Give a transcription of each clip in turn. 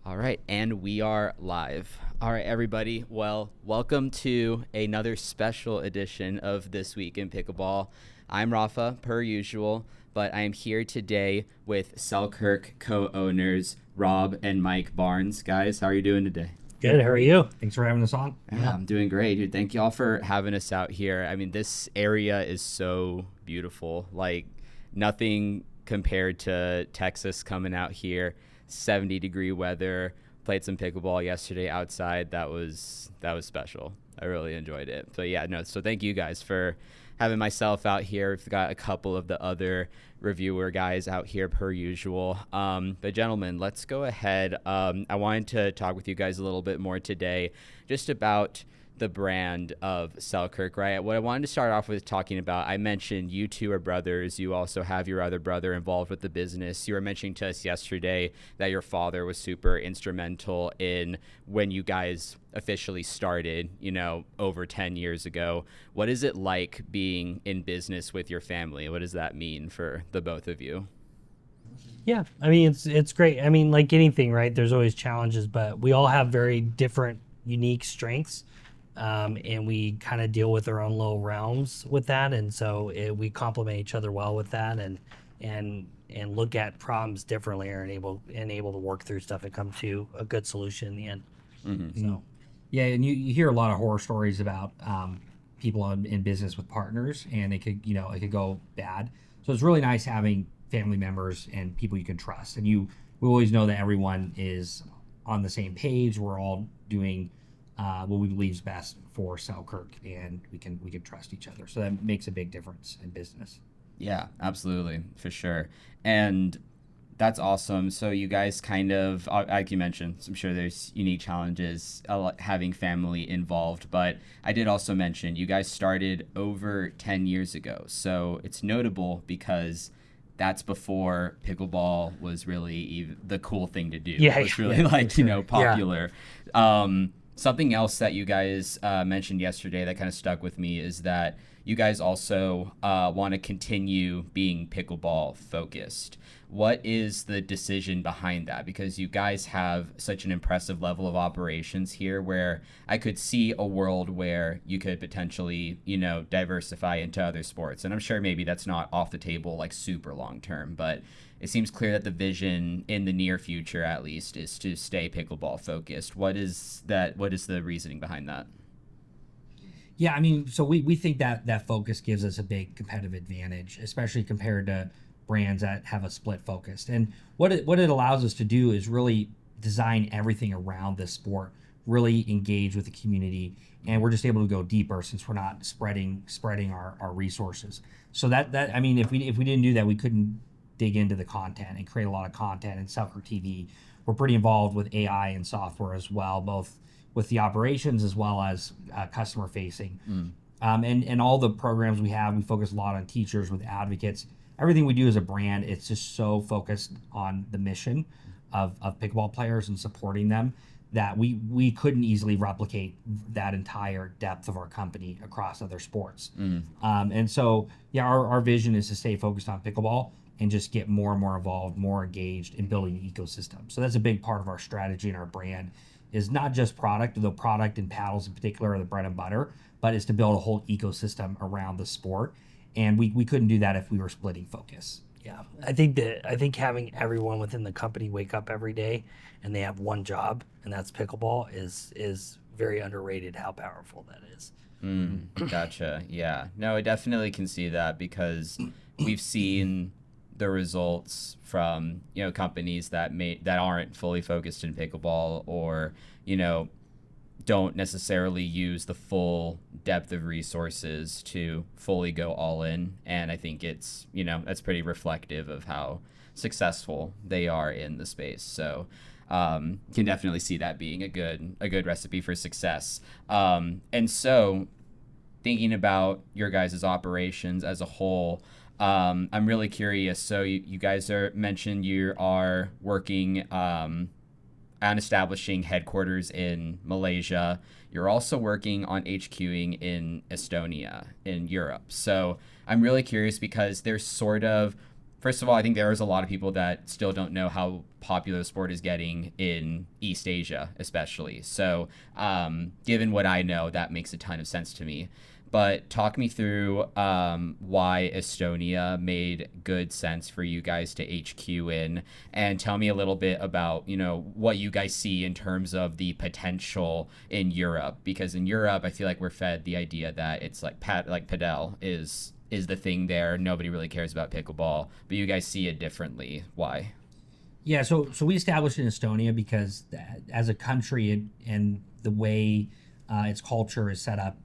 All right, and we are live. All right, everybody. Well, welcome to another special edition of This Week in Pickleball. I'm Rafa, per usual, but I am here today with Selkirk co-owners Rob and Mike Barnes. Guys, how are you doing today? Good. How are you? Thanks for having us on. Yeah, I'm doing great, dude. Thank you all for having us out here. I mean, this area is so beautiful. Like, nothing compared to Texas coming out here. 70-degree weather. Played some pickleball yesterday outside. That was special. I really enjoyed it. But yeah, no. So thank you guys for having myself out here. We've got a couple of the other reviewer guys out here per usual. But gentlemen, let's go ahead. I wanted to talk with you guys a little bit more today, just about the brand of Selkirk, right? What I wanted to start off with talking about, I mentioned you two are brothers. You also have your other brother involved with the business. You were mentioning to us yesterday that your father was super instrumental in when you guys officially started, over 10 years ago. What is it like being in business with your family? What does that mean for the both of you? Yeah, I mean, it's great. I mean, like anything, right? There's always challenges, but we all have very different, unique strengths. And we kind of deal with our own little realms with that, and so we complement each other well with that, and look at problems differently, and able to work through stuff and come to a good solution in the end. Mm-hmm. So, yeah, and you hear a lot of horror stories about people in business with partners, and it could go bad. So it's really nice having family members and people you can trust, and we always know that everyone is on the same page. We're all doing what we believe is best for Selkirk, and we can trust each other. So that makes a big difference in business. Yeah, absolutely, for sure. And that's awesome. So you guys kind of, like you mentioned, I'm sure there's unique challenges having family involved, but I did also mention you guys started over 10 years ago. So it's notable because that's before pickleball was really the cool thing to do. Yeah, it was really sure. popular. Something else that you guys mentioned yesterday that kind of stuck with me is that you guys also want to continue being pickleball focused. What is the decision behind that? Because you guys have such an impressive level of operations here where I could see a world where you could potentially, diversify into other sports. And I'm sure maybe that's not off the table like super long term, but it seems clear that the vision in the near future, at least, is to stay pickleball focused. What is that? What is the reasoning behind that? Yeah, I mean, so we think that focus gives us a big competitive advantage, especially compared to brands that have a split focus. And what it allows us to do is really design everything around this sport, really engage with the community, and we're just able to go deeper since we're not spreading our resources. So that I mean, if we didn't do that, we couldn't dig into the content and create a lot of content in Selkirk TV. We're pretty involved with AI and software as well, both with the operations as well as customer facing. And all the programs we have, we focus a lot on teachers with advocates. Everything we do as a brand, it's just so focused on the mission of pickleball players and supporting them that we couldn't easily replicate that entire depth of our company across other sports. And so, yeah, our vision is to stay focused on pickleball and just get more and more involved, more engaged in building an ecosystem. So that's a big part of our strategy and our brand is not just product, though product and paddles in particular are the bread and butter, but is to build a whole ecosystem around the sport. And we couldn't do that if we were splitting focus. yeah, I think having everyone within the company wake up every day and they have one job, and that's pickleball, is very underrated. How powerful that is. Gotcha. Yeah. No, I definitely can see that because we've seen the results from companies that aren't fully focused in pickleball or don't necessarily use the full depth of resources to fully go all in, and I think it's that's pretty reflective of how successful they are in the space. So can definitely see that being a good recipe for success. And so thinking about your guys' operations as a whole, I'm really curious. So you guys mentioned you are working on establishing headquarters in Malaysia. You're also working on HQing in Estonia in Europe. So I'm really curious because there's sort of, first of all, I think there is a lot of people that still don't know how popular the sport is getting in East Asia, especially. So given what I know, that makes a ton of sense to me. But talk me through why Estonia made good sense for you guys to HQ in, and tell me a little bit about, what you guys see in terms of the potential in Europe. Because in Europe, I feel like we're fed the idea that it's like padel is the thing there. Nobody really cares about pickleball, but you guys see it differently. Why? Yeah, so we established in Estonia because as a country and the way its culture is set up,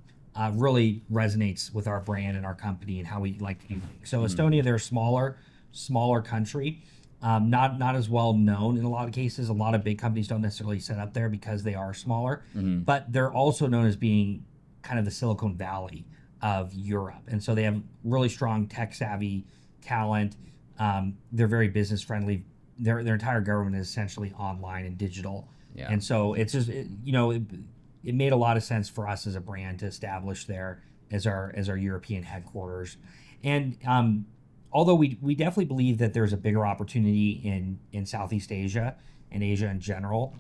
really resonates with our brand and our company and how we like to do things. So Estonia, they're a smaller country, not as well known in a lot of cases. A lot of big companies don't necessarily set up there because they are smaller, but they're also known as being kind of the Silicon Valley of Europe. And so they have really strong tech savvy talent. They're very business friendly. Their entire government is essentially online and digital. Yeah. And so it's just, it made a lot of sense for us as a brand to establish there as our European headquarters. And although we definitely believe that there's a bigger opportunity in Southeast Asia and Asia in general,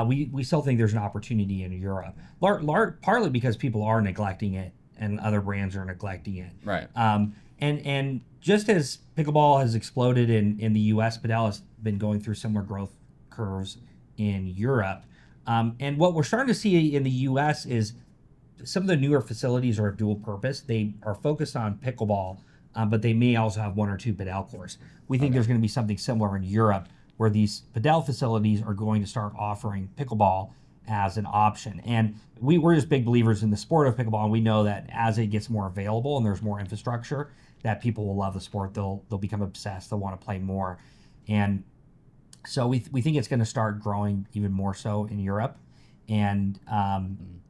we still think there's an opportunity in Europe, partly because people are neglecting it and other brands are neglecting it. Right. And just as pickleball has exploded in the U.S., padel has been going through similar growth curves in Europe. And what we're starting to see in the U.S. is some of the newer facilities are dual purpose. They are focused on pickleball, but they may also have one or two padel courts. We think there's going to be something similar in Europe where these padel facilities are going to start offering pickleball as an option. And we're just big believers in the sport of pickleball, and we know that as it gets more available and there's more infrastructure, that people will love the sport. They'll become obsessed. They'll want to play more. And so we think it's going to start growing even more so in Europe, and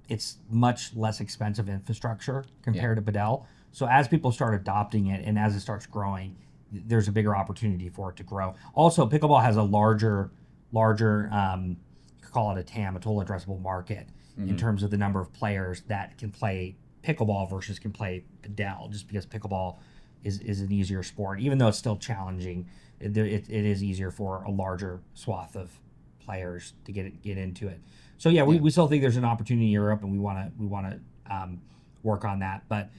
it's much less expensive infrastructure compared to padel. So as people start adopting it and as it starts growing, there's a bigger opportunity for it to grow. Also, pickleball has a larger, you could call it a TAM, a total addressable market, in terms of the number of players that can play pickleball versus can play padel, just because pickleball is an easier sport, even though it's still challenging. It is easier for a larger swath of players to get into it. So we still think there's an opportunity in Europe, and we want to work on that. But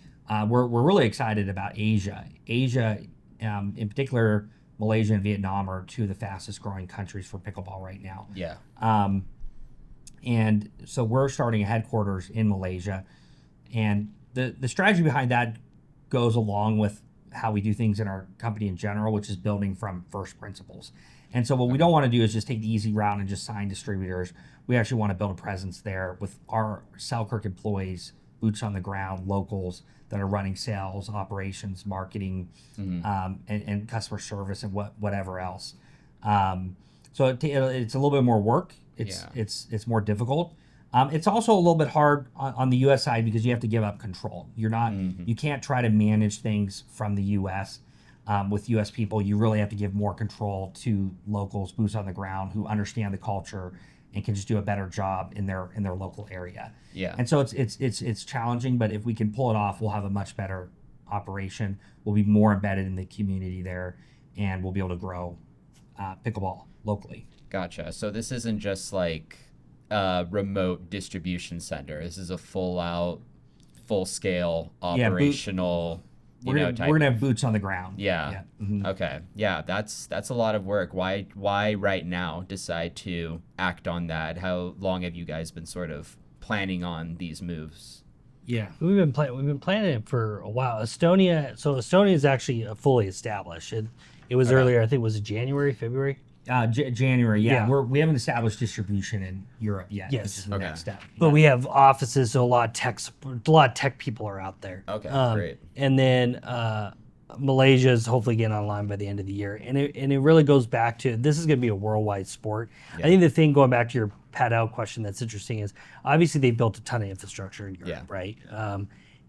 we're really excited about Asia. Asia, in particular, Malaysia and Vietnam are two of the fastest growing countries for pickleball right now. Yeah. And so we're starting a headquarters in Malaysia, and the strategy behind that goes along with how we do things in our company in general, which is building from first principles. And so what we don't want to do is just take the easy route and just sign distributors. We actually want to build a presence there with our Selkirk employees, boots on the ground, locals that are running sales, operations, marketing, and customer service and whatever else. So it's a little bit more work. It's more difficult. It's also a little bit hard on the U.S. side because you have to give up control. You can't try to manage things from the U.S. With U.S. people. You really have to give more control to locals, boots on the ground, who understand the culture and can just do a better job in their local area. Yeah. And so it's challenging, but if we can pull it off, we'll have a much better operation. We'll be more embedded in the community there, and we'll be able to grow pickleball locally. Gotcha. So this isn't just like a remote distribution center. This is a full scale operational. We're gonna have boots on the ground. Yeah. Okay. Yeah, that's a lot of work. Why right now decide to act on that? How long have you guys been sort of planning on these moves? Yeah, we've been planning it for a while. Estonia is actually fully established. It was earlier. I think was it January, February. January, yeah. We haven't established distribution in Europe yet. Yes, which is the next step. But we have offices, so a lot of tech people are out there. Okay, great. And then Malaysia is hopefully getting online by the end of the year, and it really goes back to this is going to be a worldwide sport. Yeah. I think the thing going back to your padel question that's interesting is obviously they built a ton of infrastructure in Europe, right?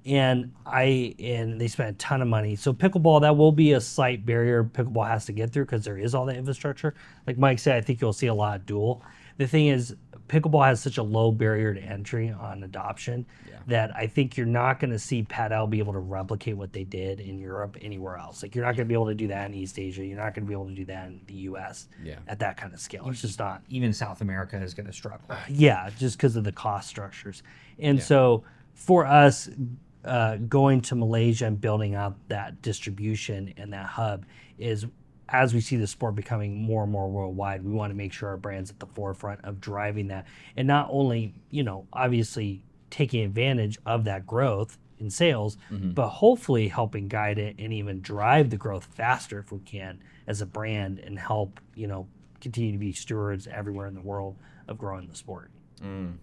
And they spent a ton of money. So pickleball, that will be a slight barrier pickleball has to get through because there is all that infrastructure. Like Mike said, I think you'll see a lot of dual. The thing is, pickleball has such a low barrier to entry on adoption that I think you're not going to see Padel be able to replicate what they did in Europe anywhere else. Like you're not going to be able to do that in East Asia. You're not going to be able to do that in the U.S. At that kind of scale. It's just not. Even South America is going to struggle. Yeah, just because of the cost structures. And so for us, going to Malaysia and building out that distribution and that hub is, as we see the sport becoming more and more worldwide, we want to make sure our brand's at the forefront of driving that. And not only, obviously taking advantage of that growth in sales, but hopefully helping guide it and even drive the growth faster if we can as a brand and help, continue to be stewards everywhere in the world of growing the sport.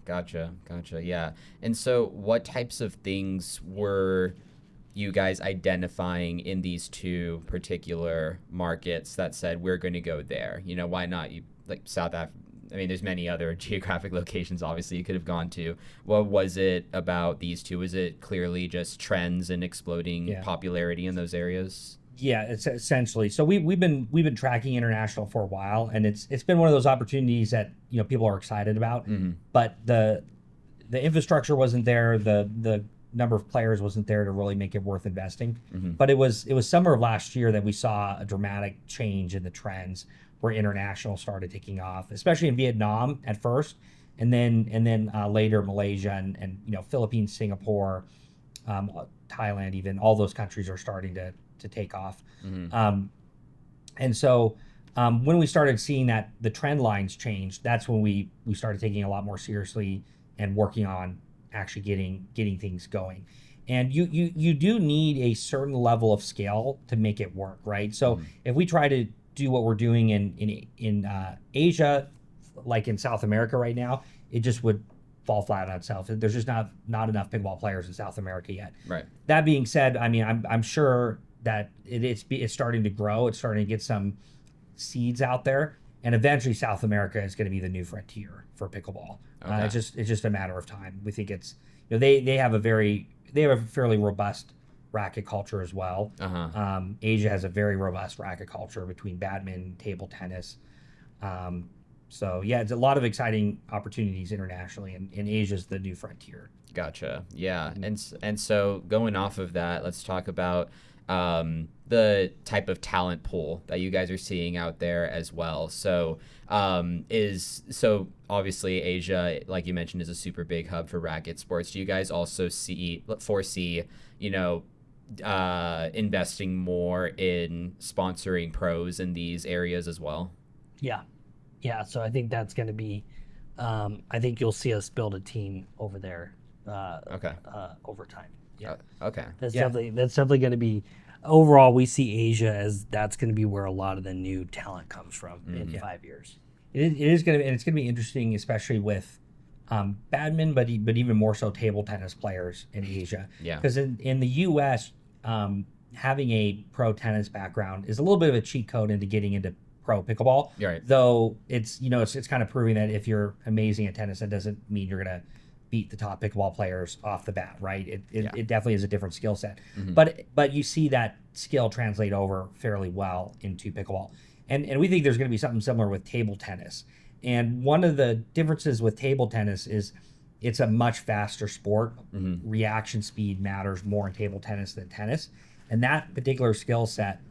Gotcha. Yeah. And so what types of things were you guys identifying in these two particular markets that said we're going to go there? Why not? Like South Africa. I mean, there's many other geographic locations, obviously, you could have gone to. What was it about these two? Was it clearly just trends and exploding popularity in those areas? Yeah, it's essentially. So we've been tracking international for a while, and it's been one of those opportunities that people are excited about. But the infrastructure wasn't there. The number of players wasn't there to really make it worth investing. But it was summer of last year that we saw a dramatic change in the trends where international started taking off, especially in Vietnam at first, and then later Malaysia and Philippines, Singapore, Thailand, even all those countries are starting to take off. And so when we started seeing that the trend lines changed, that's when we started taking it a lot more seriously and working on actually getting things going. And you do need a certain level of scale to make it work, right? So if we try to do what we're doing in Asia, like in South America right now, it just would fall flat on itself. There's just not enough pickleball players in South America yet. Right. That being said, I mean, I'm sure that it's starting to grow. It's starting to get some seeds out there, and eventually South America is going to be the new frontier for pickleball. Okay. It's just a matter of time. We think it's they have a fairly robust racket culture as well. Asia has a very robust racket culture between badminton, table tennis. So yeah, it's a lot of exciting opportunities internationally, and Asia's the new frontier. Gotcha. Yeah. And so going off of that, let's talk about the type of talent pool that you guys are seeing out there as well. So obviously Asia, like you mentioned, is a super big hub for racket sports. Do you guys also foresee, investing more in sponsoring pros in these areas as well? Yeah. So I think that's going to be, I think you'll see us build a team over there. Over time. Yeah. Okay. That's definitely going to be. Overall, we see Asia as that's going to be where a lot of the new talent comes from in 5 years. It is going to, and it's going to be interesting, especially with badminton, but even more so table tennis players in Asia. Yeah. Because in the U.S., having a pro tennis background is a little bit of a cheat code into getting into pro pickleball. Right. Though it's kind of proving that if you're amazing at tennis, that doesn't mean you're going to beat the top pickleball players off the bat, right? It definitely is a different skill set. But you see that skill translate over fairly well into pickleball. And we think there's going to be something similar with table tennis. And one of the differences with table tennis is it's a much faster sport. Reaction speed matters more in table tennis than tennis. And that particular skill set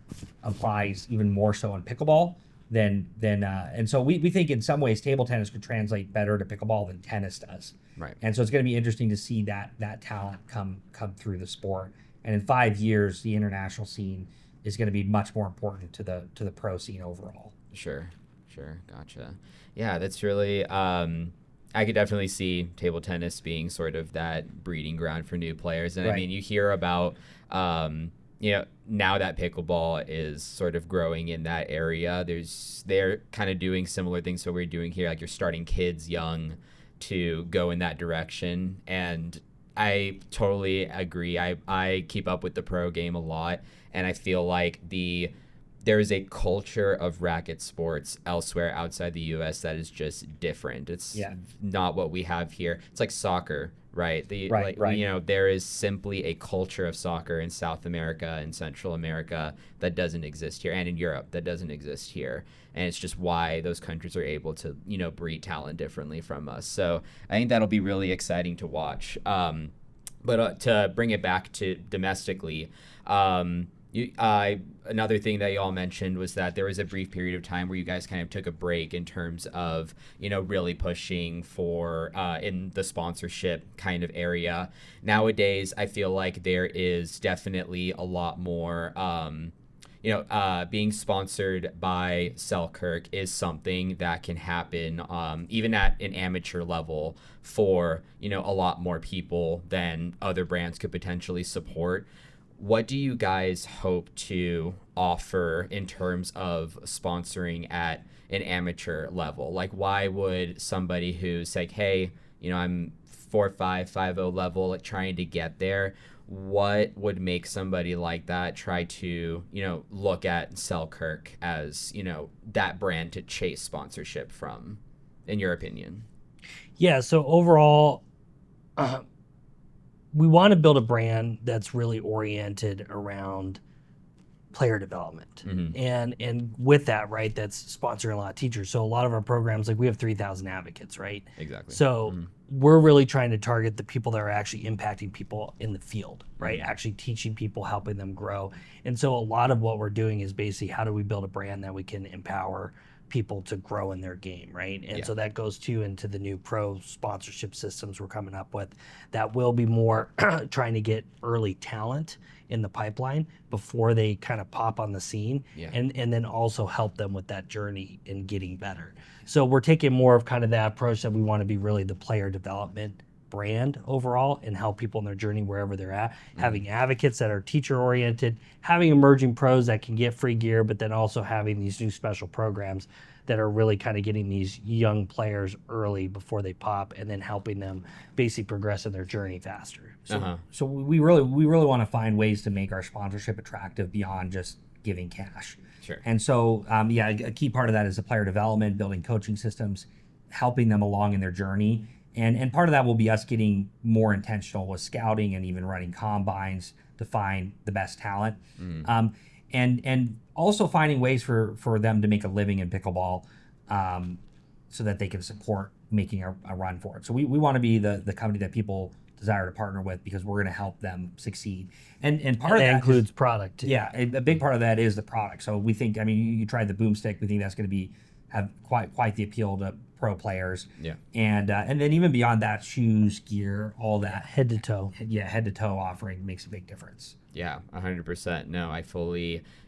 applies even more so in pickleball and so we think in some ways table tennis could translate better to pickleball than tennis does. Right. And so it's going to be interesting to see that talent come through the sport. And in 5 years, the international scene is going to be much more important to the pro scene overall. Sure. Gotcha. Yeah, that's really, I could definitely see table tennis being sort of that breeding ground for new players. And I mean, you hear about, now that pickleball is sort of growing in that area, they're kind of doing similar things to what we're doing here. Like you're starting kids young to go in that direction. And I totally agree. I keep up with the pro game a lot, and I feel like there is a culture of racket sports elsewhere outside the U.S. that is just different. It's not what we have here. It's like soccer, right? Right, right. You know, there is simply a culture of soccer in South America and Central America that doesn't exist here, and in Europe that doesn't exist here. And it's just why those countries are able to, you know, breed talent differently from us. So I think that'll be really exciting to watch. But to bring it back to domestically, another thing that you all mentioned was that there was a brief period of time where you guys kind of took a break in terms of, you know, really pushing for in the sponsorship kind of area. Nowadays, I feel like there is definitely a lot more, being sponsored by Selkirk is something that can happen even at an amateur level for, you know, a lot more people than other brands could potentially support. What do you guys hope to offer in terms of sponsoring at an amateur level? Like, why would somebody who's like, hey, you know, I'm 4.5, 5.0 level, like trying to get there, what would make somebody like that try to, you know, look at Selkirk as, you know, that brand to chase sponsorship from, in your opinion? Yeah, so overall, we want to build a brand that's really oriented around player development. And with that, right, that's sponsoring a lot of teachers. So a lot of our programs, like we have 3,000 advocates, right? Exactly. So we're really trying to target the people that are actually impacting people in the field, right? Actually teaching people, helping them grow. And so a lot of what we're doing is basically how do we build a brand that we can empower people to grow in their game, right? And so that goes into the new pro sponsorship systems we're coming up with that will be more trying to get early talent in the pipeline before they kind of pop on the scene, and then also help them with that journey in getting better. So we're taking more of kind of that approach that we want to be really the player development brand overall and help people in their journey wherever they're at, having advocates that are teacher oriented, having emerging pros that can get free gear, but then also having these new special programs that are really kind of getting these young players early before they pop and then helping them basically progress in their journey faster. So we really want to find ways to make our sponsorship attractive beyond just giving cash. Sure. And so, a key part of that is the player development, building coaching systems, helping them along in their journey. And part of that will be us getting more intentional with scouting and even running combines to find the best talent. And also finding ways for them to make a living in pickleball so that they can support making a run for it. So we want to be the company that people desire to partner with because we're going to help them succeed. And part of that includes product too. Yeah, a big part of that is the product. So we think, I mean, you tried the BOOMSTIK. We think that's going to have quite the appeal to pro players. Yeah. And then even beyond that, shoes, gear, all that. Head to toe. Yeah, head to toe offering makes a big difference. Yeah, 100%. No,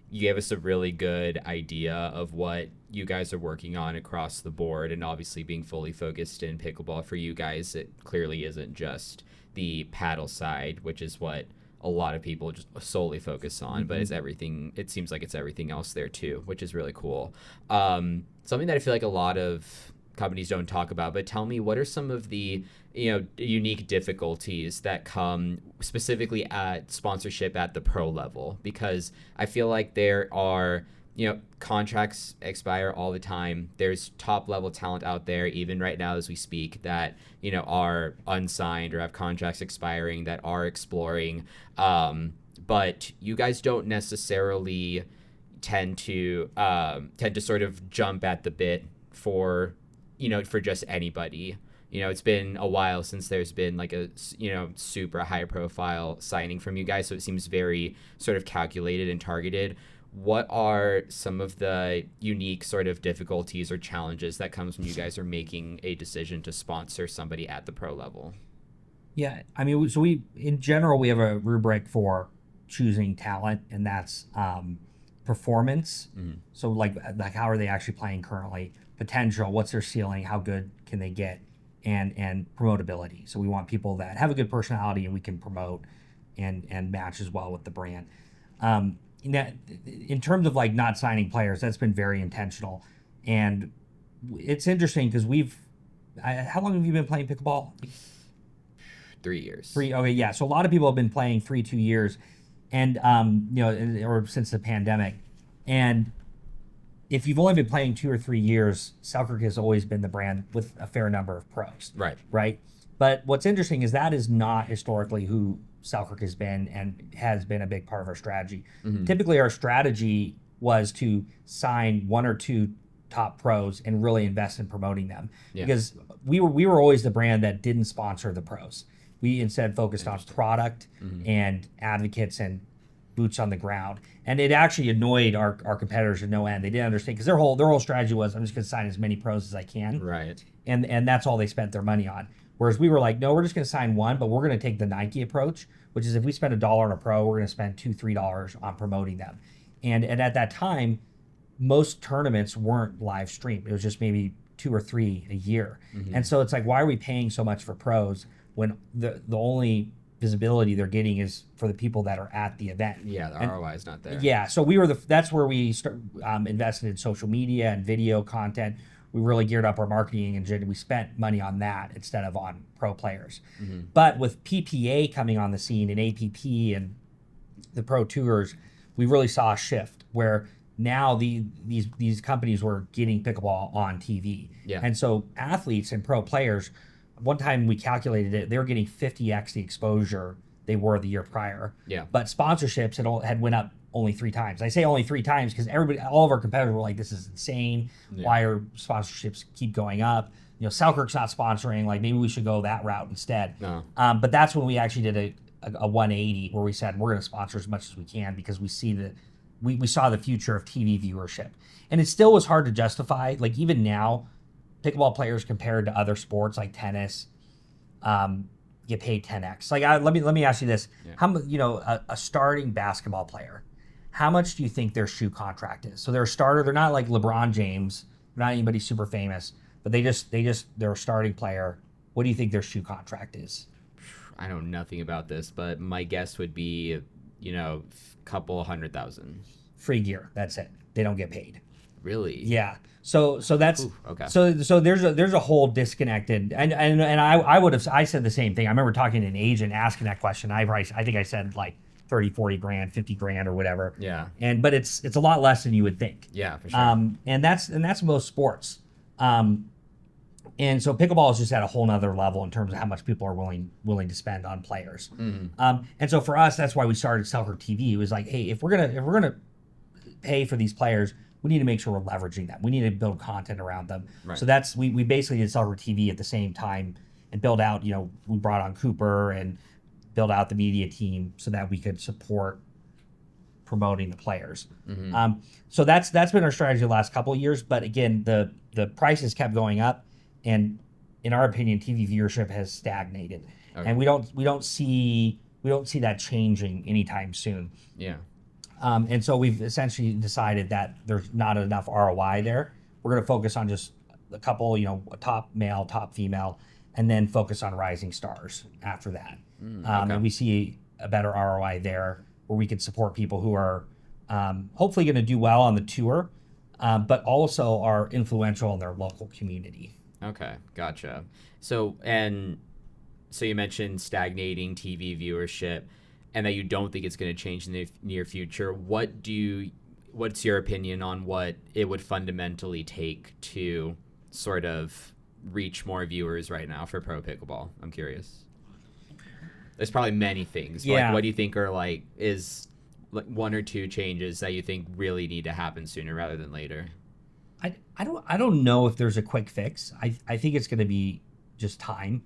you gave us a really good idea of what you guys are working on across the board, and obviously being fully focused in pickleball for you guys, it clearly isn't just the paddle side, which is what a lot of people just solely focus on, but it's everything. It seems like it's everything else there too, which is really cool. Something that I feel like a lot of companies don't talk about, but tell me, what are some of the, you know, unique difficulties that come specifically at sponsorship at the pro level? Because I feel like there are, you know, contracts expire all the time. There's top level talent out there, even right now as we speak, that, you know, are unsigned or have contracts expiring that are exploring. But you guys don't necessarily tend to sort of jump at the bit for, you know, for just anybody. You know, it's been a while since there's been like a, you know, super high profile signing from you guys, so it seems very sort of calculated and targeted. What are some of the unique sort of difficulties or challenges that comes when you guys are making a decision to sponsor somebody at the pro level? Yeah, I mean, so in general, we have a rubric for choosing talent, and that's performance. So like how are they actually playing currently? Potential, what's their ceiling? How good can they get? And promotability. So we want people that have a good personality and we can promote and match as well with the brand. In terms of like not signing players, that's been very intentional. And it's interesting because how long have you been playing pickleball? 3 years. Okay, yeah. So a lot of people have been playing 2 years, and or since the pandemic. And if you've only been playing 2 or 3 years, Selkirk has always been the brand with a fair number of pros. Right. Right. But what's interesting is that is not historically who Selkirk has been and has been a big part of our strategy. Typically, our strategy was to sign 1 or 2 top pros and really invest in promoting them, because we were always the brand that didn't sponsor the pros. We instead focused on product and advocates and boots on the ground, and it actually annoyed our competitors to no end. They didn't understand, because their whole strategy was, I'm just going to sign as many pros as I can, Right. and that's all they spent their money on. Whereas we were like, no, we're just going to sign 1, but we're going to take the Nike approach, which is if we spend $1 on a pro, we're going to spend $2-3 on promoting them. And at that time, most tournaments weren't live streamed. It was just maybe 2 or 3 a year. And so it's like, why are we paying so much for pros when the only visibility they're getting is for the people that are at the event? Yeah, the ROI is not there. Yeah, so we were that's where we invested in social media and video content. We really geared up our marketing engine. We spent money on that instead of on pro players. But with PPA coming on the scene and APP and the pro tours, we really saw a shift where now these companies were getting pickleball on TV. Yeah. And so athletes and pro players, one time we calculated it, they were getting 50x the exposure they were the year prior. Yeah. But sponsorships had went up only 3 times. I say only 3 times because all of our competitors were like, this is insane. Why are sponsorships keep going up? You know, Selkirk's not sponsoring. Like, maybe we should go that route instead. No. But that's when we actually did a 180 where we said we're going to sponsor as much as we can, because we see that we saw the future of TV viewership. And it still was hard to justify. Like, even now, pickleball players compared to other sports like tennis get paid 10x. Like, let me ask you this: a starting basketball player, how much do you think their shoe contract is? So they're a starter. They're not like LeBron James. They're not anybody super famous, but they're a starting player. What do you think their shoe contract is? I know nothing about this, but my guess would be, a couple $100,000. Free gear. That's it. They don't get paid. Really? Yeah. So that's okay. So there's a whole disconnected, and I said the same thing. I remember talking to an agent asking that question. I think I said like 30, 40 grand, 50 grand or whatever. Yeah. But it's a lot less than you would think. Yeah, for sure. And that's most sports. And so pickleball is just at a whole nother level in terms of how much people are willing to spend on players. And so for us, that's why we started Selkirk TV. It was like, hey, if we're gonna pay for these players, we need to make sure we're leveraging them. We need to build content around them. Right. So that's we basically did Selkirk TV at the same time and build out. We brought on Cooper and build out the media team so that we could support promoting the players. So that's been our strategy the last couple of years. But again, the prices kept going up, and in our opinion, TV viewership has stagnated, and we don't see that changing anytime soon. Yeah. And so we've essentially decided that there's not enough ROI there. We're going to focus on just a couple, a top male, top female, and then focus on rising stars after that. And we see a better ROI there where we can support people who are hopefully going to do well on the tour, but also are influential in their local community. Okay, gotcha. So you mentioned stagnating TV viewership, and that you don't think it's going to change in the near future. What's your opinion on what it would fundamentally take to sort of reach more viewers right now for pro pickleball? I'm curious. There's probably many things. But Yeah. Like, what do you think are is 1 or 2 changes that you think really need to happen sooner rather than later? I don't know if there's a quick fix. I think it's going to be just time.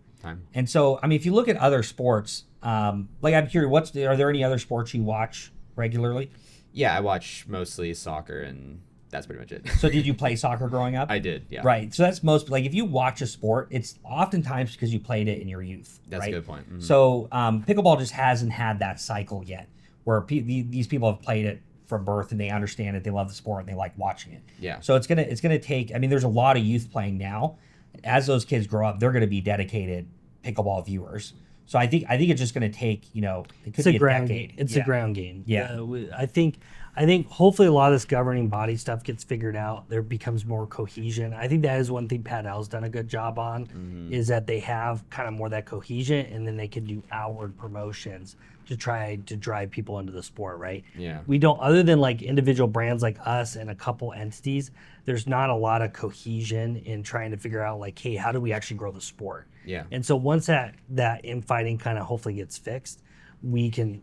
And so, I mean, if you look at other sports, I'm curious, are there any other sports you watch regularly? Yeah, I watch mostly soccer, and that's pretty much it. So did you play soccer growing up? I did, yeah. Right. So that's if you watch a sport, it's oftentimes because you played it in your youth. That's right? a good point. Mm-hmm. So pickleball just hasn't had that cycle yet where these people have played it from birth and they understand it, they love the sport, and they like watching it. Yeah. So it's gonna take, I mean, there's a lot of youth playing now. As those kids grow up, they're gonna be dedicated pickleball viewers. So I think it's just gonna take, it could It's a be a ground decade. game. It's a ground game. Yeah. I think I think hopefully a lot of this governing body stuff gets figured out. There becomes more cohesion. I think that is one thing Pat Al's done a good job on, is that they have kind of more of that cohesion, and then they can do outward promotions to try to drive people into the sport, right? Yeah. We don't, other than like individual brands like us and a couple entities, there's not a lot of cohesion in trying to figure out like, hey, how do we actually grow the sport? Yeah. And so once that infighting kind of hopefully gets fixed, we can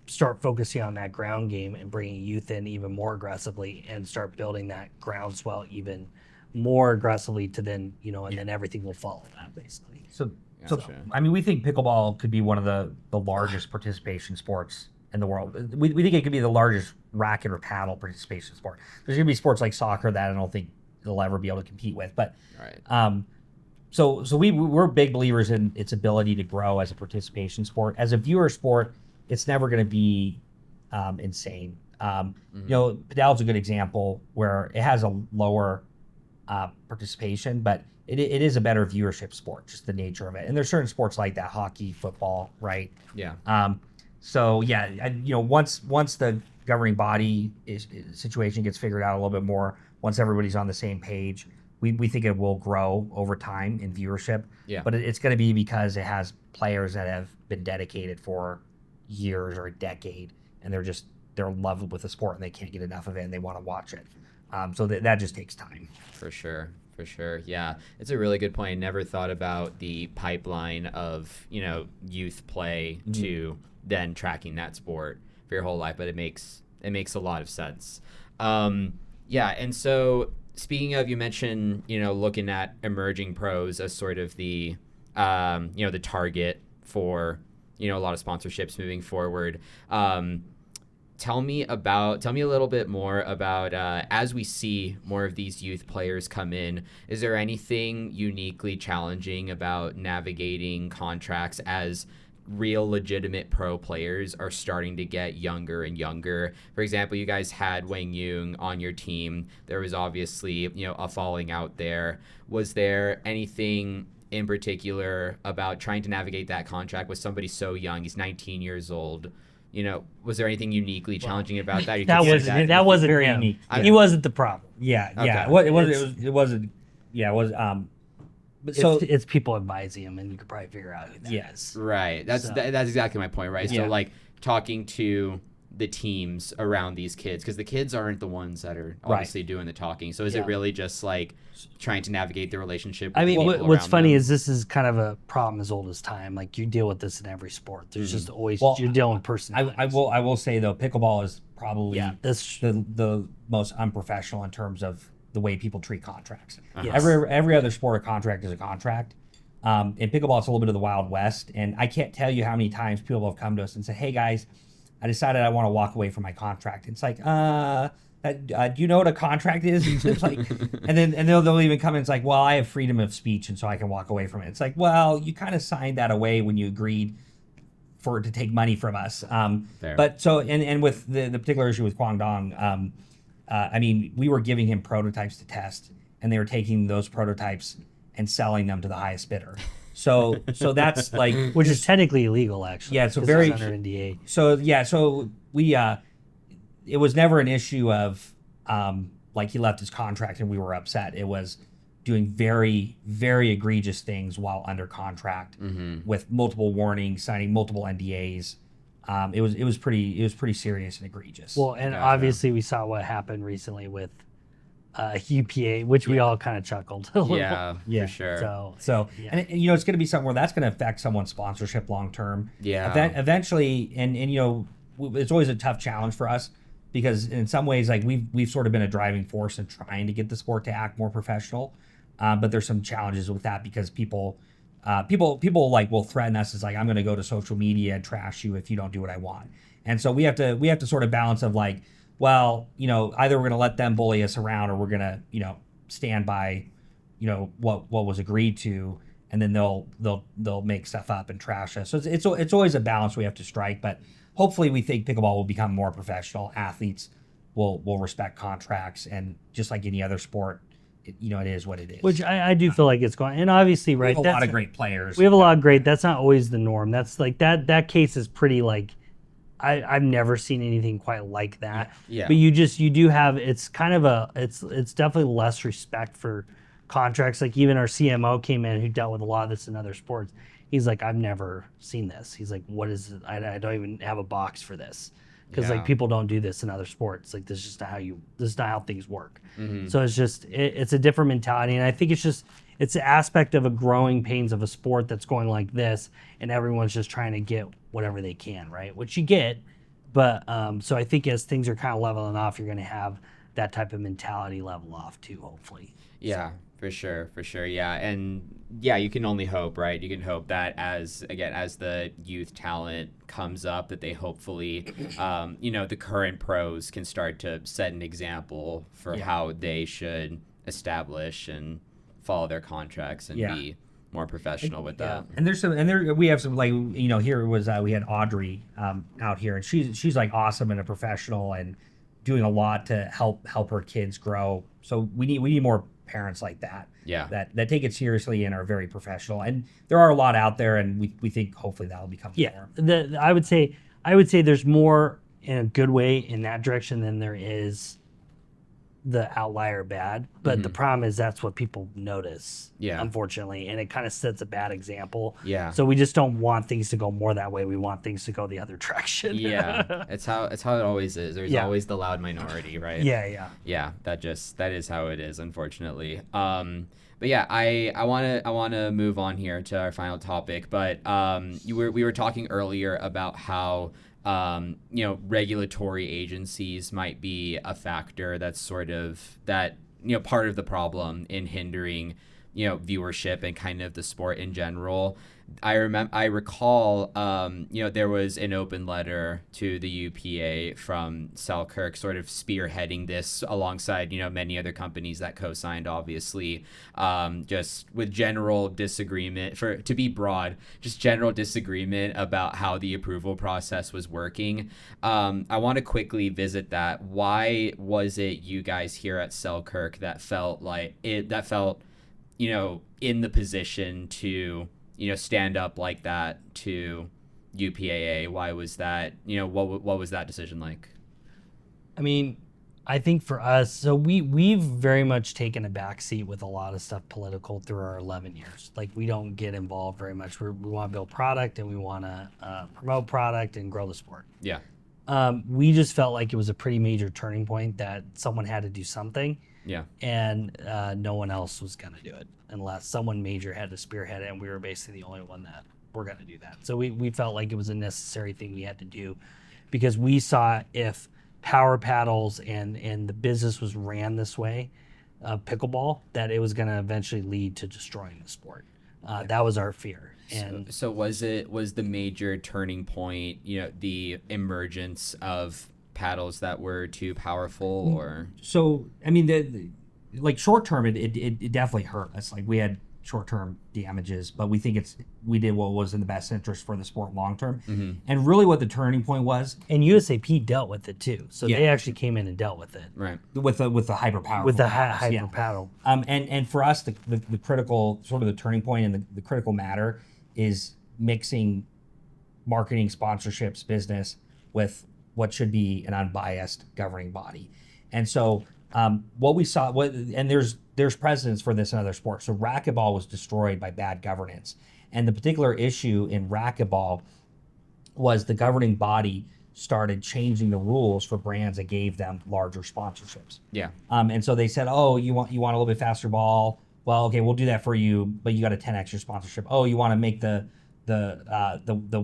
start focusing on that ground game and bringing youth in even more aggressively and start building that groundswell even more aggressively to then, you know, and then everything will follow that basically. So, Gotcha. I mean, we think pickleball could be one of the largest participation sports in the world. We think it could be the largest racket or paddle participation sport. There's going to be sports like soccer that I don't think they'll ever be able to compete with. But Right. so we're big believers in its ability to grow as a participation sport. As a viewer sport, it's never going to be insane. You know, padel's a good example where it has a lower participation, but it is a better viewership sport, just the nature of it. And there's certain sports like that, hockey, football, right? Yeah. So yeah, you know, once the governing body situation gets figured out a little bit more, once everybody's on the same page, we think it will grow over time in viewership. Yeah. But it's going to be because it has players that have been dedicated for years or a decade, and they're in love with the sport and they can't get enough of it and they want to watch it. So that just takes time. For sure. For sure. Yeah. It's a really good point. I never thought about the pipeline of, you know, youth play to then tracking that sport for your whole life, but it makes a lot of sense. Yeah. And so speaking of, you mentioned, you know, looking at emerging pros as sort of the, you know, the target for, you know, a lot of sponsorships moving forward. Tell me a little bit more about, as we see more of these youth players come in, is there anything uniquely challenging about navigating contracts as real legitimate pro players are starting to get younger and younger? For example, you guys had Wang Yung on your team. There was obviously, you know, a falling out there. Was there anything in particular about trying to navigate that contract with somebody so young? He's 19 years old. You know, was there anything uniquely challenging about that? That wasn't very him. unique. He wasn't the problem. Yeah, Okay. yeah. It wasn't. Yeah, it was. But so It's people advising him, and you could probably figure out who that is. Right. That's exactly my point, right? Yeah. So like talking to the teams around these kids, because the kids aren't the ones that are obviously doing the talking. So is it really just like trying to navigate the relationship with I mean, the people what's around funny them? is this is kind of a problem as old as time. Like you deal with this in every sport. There's just always you're dealing with personalities. I will say though, pickleball is probably that's the most unprofessional in terms of the way people treat contracts. Yes. Every other sport, a contract is a contract. In pickleball, it's a little bit of the Wild West, and I can't tell you how many times people have come to us and said, "Hey guys, I decided I want to walk away from my contract." It's like, do you know what a contract is? It's like, and then they'll even come in. It's like, well, I have freedom of speech, and so I can walk away from it. It's like, well, you kind of signed that away when you agreed for it to take money from us. But so and with the particular issue with Guangdong, I mean, we were giving him prototypes to test, and they were taking those prototypes and selling them to the highest bidder. So that's like, which is technically illegal, actually. Yeah, so 'cause very it's under NDA. So we it was never an issue of like he left his contract and we were upset. It was doing very, very egregious things while under contract with multiple warnings, signing multiple NDAs. It was pretty serious and egregious. Well, and obviously we saw what happened recently with UPA, which we all kind of chuckled a little. Yeah, for sure. So and you know, it's going to be something where that's going to affect someone's sponsorship long term. Yeah. Eventually, and you know, it's always a tough challenge for us because in some ways, like we've sort of been a driving force in trying to get the sport to act more professional. But there's some challenges with that because people like will threaten us as like, I'm going to go to social media and trash you if you don't do what I want. And so we have to sort of balance of like, well, you know, either we're going to let them bully us around or we're going to, you know, stand by, you know, what was agreed to, and then they'll make stuff up and trash us. So it's always a balance we have to strike. But hopefully we think pickleball will become more professional. Athletes will respect contracts, and just like any other sport, you know, it is what it is. Which I do feel like it's going, and obviously, we right, have a lot of great players. We have a lot of great. That's not always the norm. That's like that case is pretty like I've never seen anything quite like that. Yeah. But you do have, it's kind of it's definitely less respect for contracts. Like even our CMO came in who dealt with a lot of this in other sports. He's like, I've never seen this. He's like, what is it? I don't even have a box for this. Because like people don't do this in other sports. Like this is just this is not how things work. So it's just it's a different mentality, and I think it's an aspect of a growing pains of a sport that's going like this, and everyone's just trying to get whatever they can, right? Which you get, but so I think as things are kind of leveling off, you're going to have that type of mentality level off too, hopefully. Yeah, for sure. Yeah, and yeah, you can only hope, right? You can hope that as the youth talent comes up, that they hopefully, the current pros can start to set an example for how they should establish and follow their contracts and be more professional with that. And we have some, like, here was we had Audrey out here, and she's like awesome and a professional and doing a lot to help her kids grow. So we need more parents like that. That take it seriously and are very professional. And there are a lot out there, and we think hopefully that'll become more. I would say there's more in a good way in that direction than there is the outlier bad. But the problem is that's what people notice, unfortunately, and it kind of sets a bad example. So we just don't want things to go more that way. We want things to go the other direction. It's how it always is. There's always the loud minority, right? That is how it is, unfortunately. But yeah, I want to move on here to our final topic. But we were talking earlier about how regulatory agencies might be a factor that's sort of part of the problem in hindering viewership and kind of the sport in general. I recall there was an open letter to the UPA from Selkirk sort of spearheading this alongside many other companies that co-signed, obviously, just with general disagreement, to be broad, just general disagreement about how the approval process was working. I want to quickly visit that. Why was it you guys here at Selkirk that felt in the position to stand up like that to UPAA? Why was that? What was that decision like? I mean, I think for us, so we've very much taken a backseat with a lot of stuff political through our 11 years. Like we don't get involved very much. We want to build product and we want to promote product and grow the sport. Yeah. We just felt like it was a pretty major turning point that someone had to do something. Yeah. And no one else was going to do it unless someone major had to spearhead it, and we were basically the only one that were going to do that. So we felt like it was a necessary thing we had to do because we saw if power paddles and the business was ran this way, pickleball, that it was going to eventually lead to destroying the sport. That was our fear. And so was the major turning point, the emergence of paddles that were too powerful? Or so I mean, like short term it definitely hurt us. Like we had short term damages, but we think we did what was in the best interest for the sport long term. And really what the turning point was, and USAP dealt with it too, so they actually came in and dealt with it, right, with the hyper power, with the hyper paddle. And for us the critical sort of the turning point and the critical matter is mixing marketing, sponsorships, business with what should be an unbiased governing body. And so what we saw, and there's precedents for this in other sports. So racquetball was destroyed by bad governance. And the particular issue in racquetball was the governing body started changing the rules for brands that gave them larger sponsorships. Yeah. And so they said, oh, you want a little bit faster ball? Well, okay, we'll do that for you, but you got a 10 extra sponsorship. Oh, you want to make the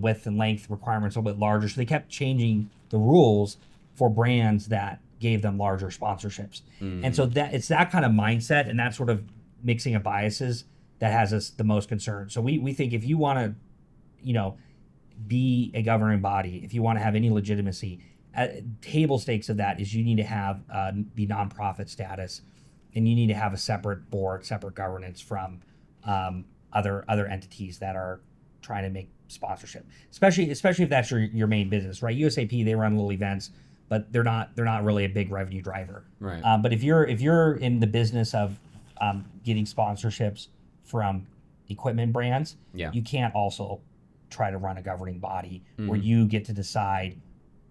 width and length requirements a little bit larger. So they kept changing the rules for brands that gave them larger sponsorships. And so it's that kind of mindset and that sort of mixing of biases that has us the most concerned. So we think if you want to, be a governing body, if you want to have any legitimacy, table stakes of that is you need to have the nonprofit status, and you need to have a separate board, separate governance from other entities that are trying to make sponsorship, especially if that's your main business, right? USAP, they run little events, but they're not really a big revenue driver, right? But if you're in the business of getting sponsorships from equipment brands, you can't also try to run a governing body where you get to decide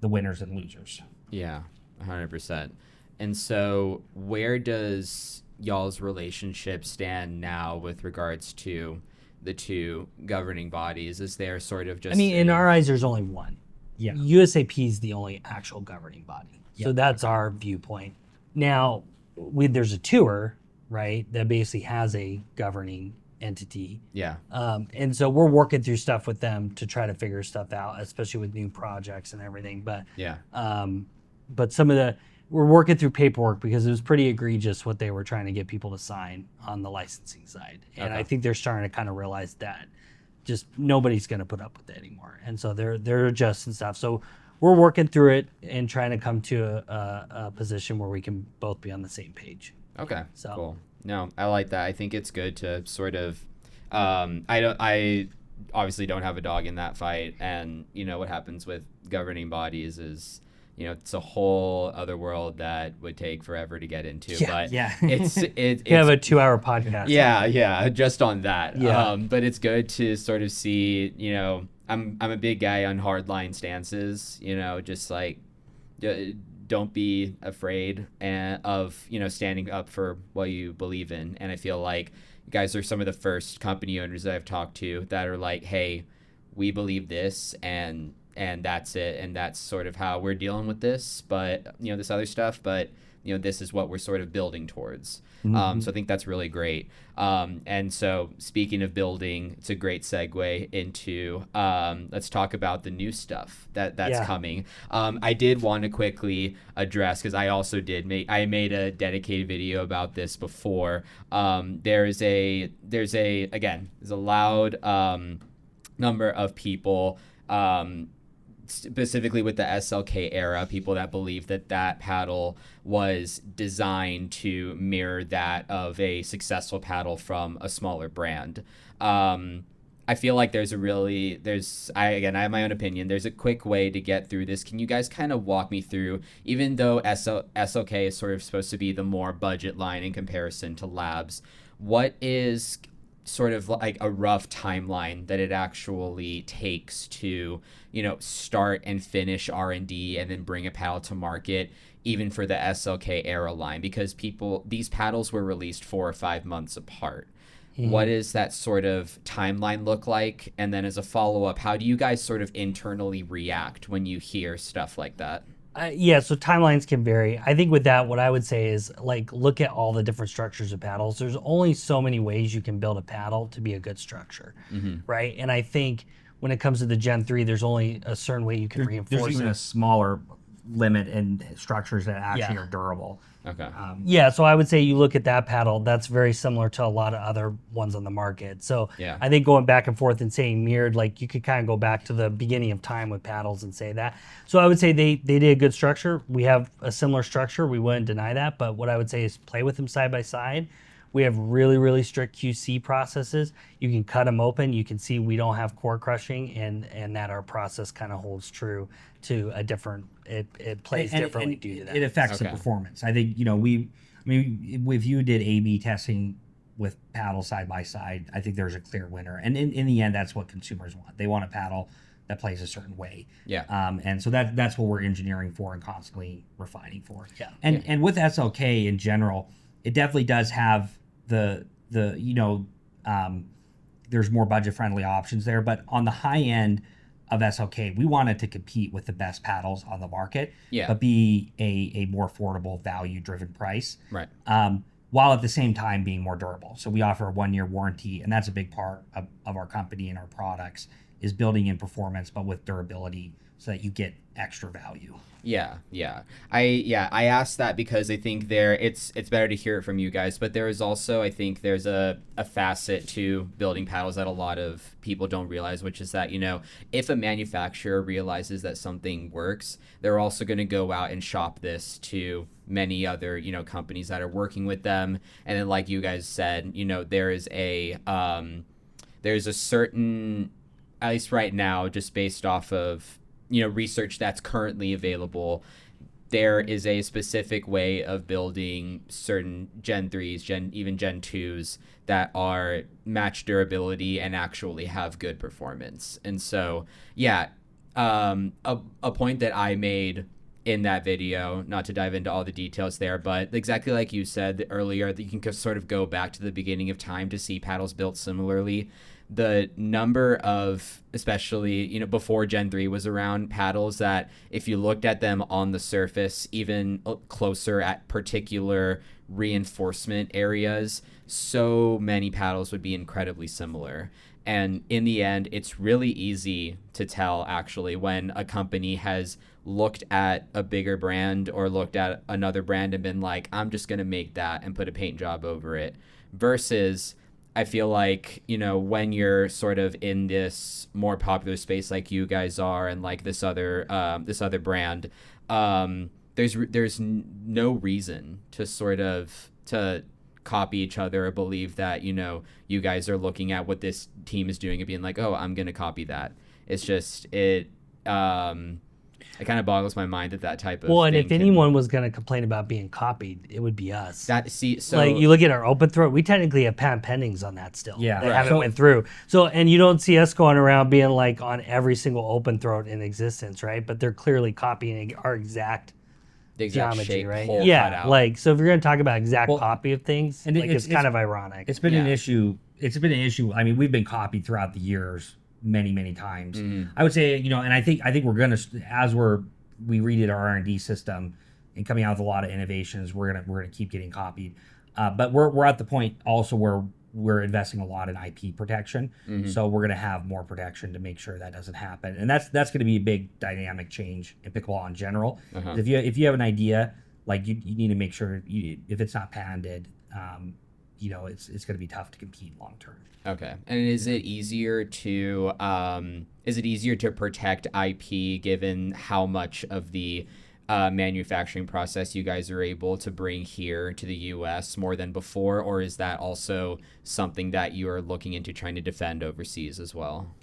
the winners and losers. Yeah, 100%. And so where does y'all's relationship stand now with regards to the two governing bodies? Is there sort of just... I mean, in our eyes, there's only one. Yeah. USAP is the only actual governing body. So that's our viewpoint. Now, there's a tour, right, that basically has a governing entity. Yeah. And so we're working through stuff with them to try to figure stuff out, especially with new projects and everything. But Yeah. but we're working through paperwork because it was pretty egregious what they were trying to get people to sign on the licensing side. And Okay. I think they're starting to kind of realize that just nobody's going to put up with it anymore. And so they're adjusting stuff. So we're working through it and trying to come to a position where we can both be on the same page. Okay. So. Cool. No, I like that. I think it's good to sort of, I obviously don't have a dog in that fight, and you know what happens with governing bodies is, you know, it's a whole other world that would take forever to get into. Yeah, but yeah. it's We have a 2-hour podcast. yeah, just on that. Yeah. But it's good to sort of see, you know, I'm a big guy on hardline stances, you know, just like don't be afraid of, you know, standing up for what you believe in. And I feel like you guys are some of the first company owners that I've talked to that are like, hey, we believe this, and that's it, and that's sort of how we're dealing with this, but you know, this other stuff, but you know, this is what we're sort of building towards. Mm-hmm. So I think that's really great. And so speaking of building, it's a great segue into let's talk about the new stuff that's coming. I did want to quickly address, because I also I made a dedicated video about this before. There's a loud number of people, specifically with the SLK era, people that believe that paddle was designed to mirror that of a successful paddle from a smaller brand. I feel like I have my own opinion. There's a quick way to get through this. Can you guys kind of walk me through, even though SLK is sort of supposed to be the more budget line in comparison to Labs, what is sort of like a rough timeline that it actually takes to, you know, start and finish R&D and then bring a paddle to market, even for the SLK era line? Because these paddles were released 4 or 5 months apart. What does that sort of timeline look like? And then as a follow-up, how do you guys sort of internally react when you hear stuff like that? So timelines can vary. I think with that, what I would say is, like, look at all the different structures of paddles. There's only so many ways you can build a paddle to be a good structure, right? And I think when it comes to the Gen 3, there's only a certain way you can reinforce There's even it. a smaller limit in structures that actually are durable. Okay. So I would say you look at that paddle, that's very similar to a lot of other ones on the market. So Yeah. I think going back and forth and saying mirrored, like, you could kind of go back to the beginning of time with paddles and say that. So I would say they did a good structure. We have a similar structure. We wouldn't deny that. But what I would say is play with them side by side. We have really, really strict QC processes. You can cut them open. You can see we don't have core crushing, and that our process kind of holds true to a different, it plays differently due to that. It affects the performance. I think, you know, if you did A/B testing with paddle side by side, I think there's a clear winner. And in the end, that's what consumers want. They want a paddle that plays a certain way. Yeah. And so that's what we're engineering for and constantly refining for. Yeah. And with SLK in general, it definitely does have the you know, there's more budget friendly options there, but on the high end of SLK, we wanted to compete with the best paddles on the market, but be a more affordable, value driven price, Right. While at the same time being more durable. So we offer a 1-year warranty, and that's a big part of our company and our products, is building in performance but with durability so that you get extra value. Yeah. I asked that because I think it's better to hear it from you guys, but there is also, I think there's a facet to building paddles that a lot of people don't realize, which is that, you know, if a manufacturer realizes that something works, they're also going to go out and shop this to many other, you know, companies that are working with them. And then, like you guys said, you know, there's a certain, at least right now, just based off of, you know, research that's currently available, there is a specific way of building certain Gen 3s, even Gen 2s that are match durability and actually have good performance. And so, yeah, a point that I made in that video, not to dive into all the details there, but exactly like you said earlier, that you can sort of go back to the beginning of time to see paddles built similarly. The number of, especially, before Gen 3 was around, paddles that if you looked at them on the surface, even closer at particular reinforcement areas, so many paddles would be incredibly similar. And in the end, it's really easy to tell, actually, when a company has looked at a bigger brand or looked at another brand and been like, I'm just going to make that and put a paint job over it. Versus, I feel like, when you're sort of in this more popular space like you guys are and like this other brand, there's no reason to sort of to copy each other or believe that you guys are looking at what this team is doing and being like, oh, I'm gonna copy that. It's just it kind of boggles my mind that type of and thing if anyone was going to complain about being copied, it would be us. So like you look at our open throat, we technically have patent pendings on that still. Yeah, that haven't went through. So, and you don't see us going around being like on every single open throat in existence, right? But they're clearly copying our exact the exact geometry, shape, right? hole Yeah, cut out. like, so if you're going to talk about exact copy of things, and it's kind of ironic. It's been an issue. It's been an issue. I mean, we've been copied throughout the years many times. I would say, and I think we're gonna, as we redid our R&D system and coming out with a lot of innovations, we're gonna keep getting copied. But we're at the point also where we're investing a lot in IP protection. So we're gonna have more protection to make sure that doesn't happen. And that's gonna be a big dynamic change in pickleball in general. If you have an idea, like you need to make sure if it's not patented, it's going to be tough to compete long term. Okay. And is it easier to protect IP given how much of the manufacturing process you guys are able to bring here to the U.S. more than before, or is that also something that you are looking into trying to defend overseas as well?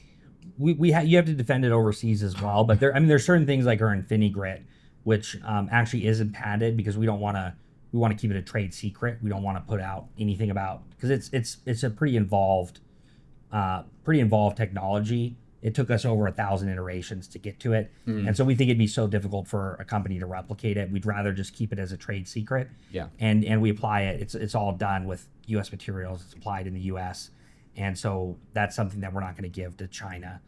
You have to defend it overseas as well, but there's certain things like our InfiniGrit, which actually isn't patented because we want to keep it a trade secret. We don't want to put out anything about, because it's a pretty involved technology. It took us over 1,000 iterations to get to it, and so we think it'd be so difficult for a company to replicate it. We'd rather just keep it as a trade secret. Yeah. And we apply it. It's all done with U.S. materials. It's applied in the U.S. And so that's something that we're not going to give to China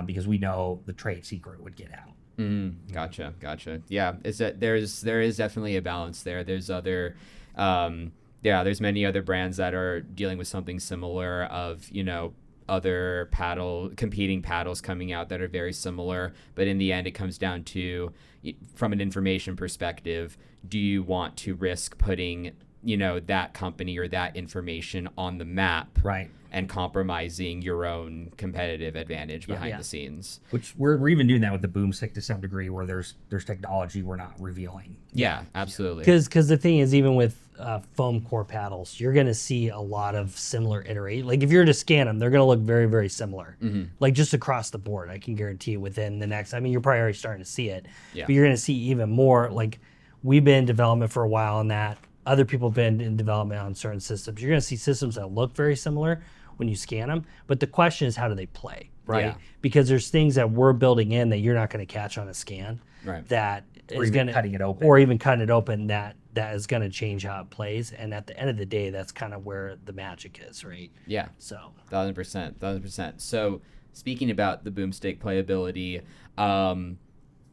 because we know the trade secret would get out. Gotcha. Yeah, there is definitely a balance there. There's there's many other brands that are dealing with something similar of, other competing paddles coming out that are very similar. But in the end, it comes down to, from an information perspective, do you want to risk putting, that company or that information on the map, right, and compromising your own competitive advantage behind the scenes? Which we're even doing that with the BOOMSTIK to some degree, where there's technology we're not revealing. Yeah, absolutely. Because the thing is, even with foam core paddles, you're going to see a lot of similar iterate. Like if you're to scan them, they're going to look very, very similar. Like just across the board, I can guarantee within the next, you're probably already starting to see it, but you're going to see even more. Like we've been in development for a while on that. Other people have been in development on certain systems. You're going to see systems that look very similar when you scan them, but the question is, how do they play, right? Yeah. Because there's things that we're building in that you're not going to catch on a scan, right? That or is even going to cutting it open, or even cutting it open. That is going to change how it plays, and at the end of the day, that's kind of where the magic is, right? Yeah. So 1,000%. So speaking about the BOOMSTIK playability,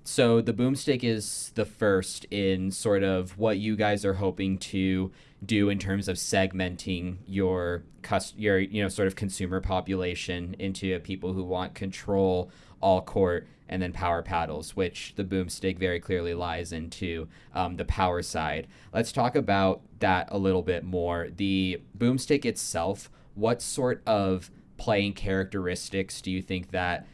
so the BOOMSTIK is the first in sort of what you guys are hoping to do in terms of segmenting your sort of consumer population into people who want control, all court, and then power paddles, which the BOOMSTIK very clearly lies into the power side. Let's talk about that a little bit more. The BOOMSTIK itself, what sort of playing characteristics do you think that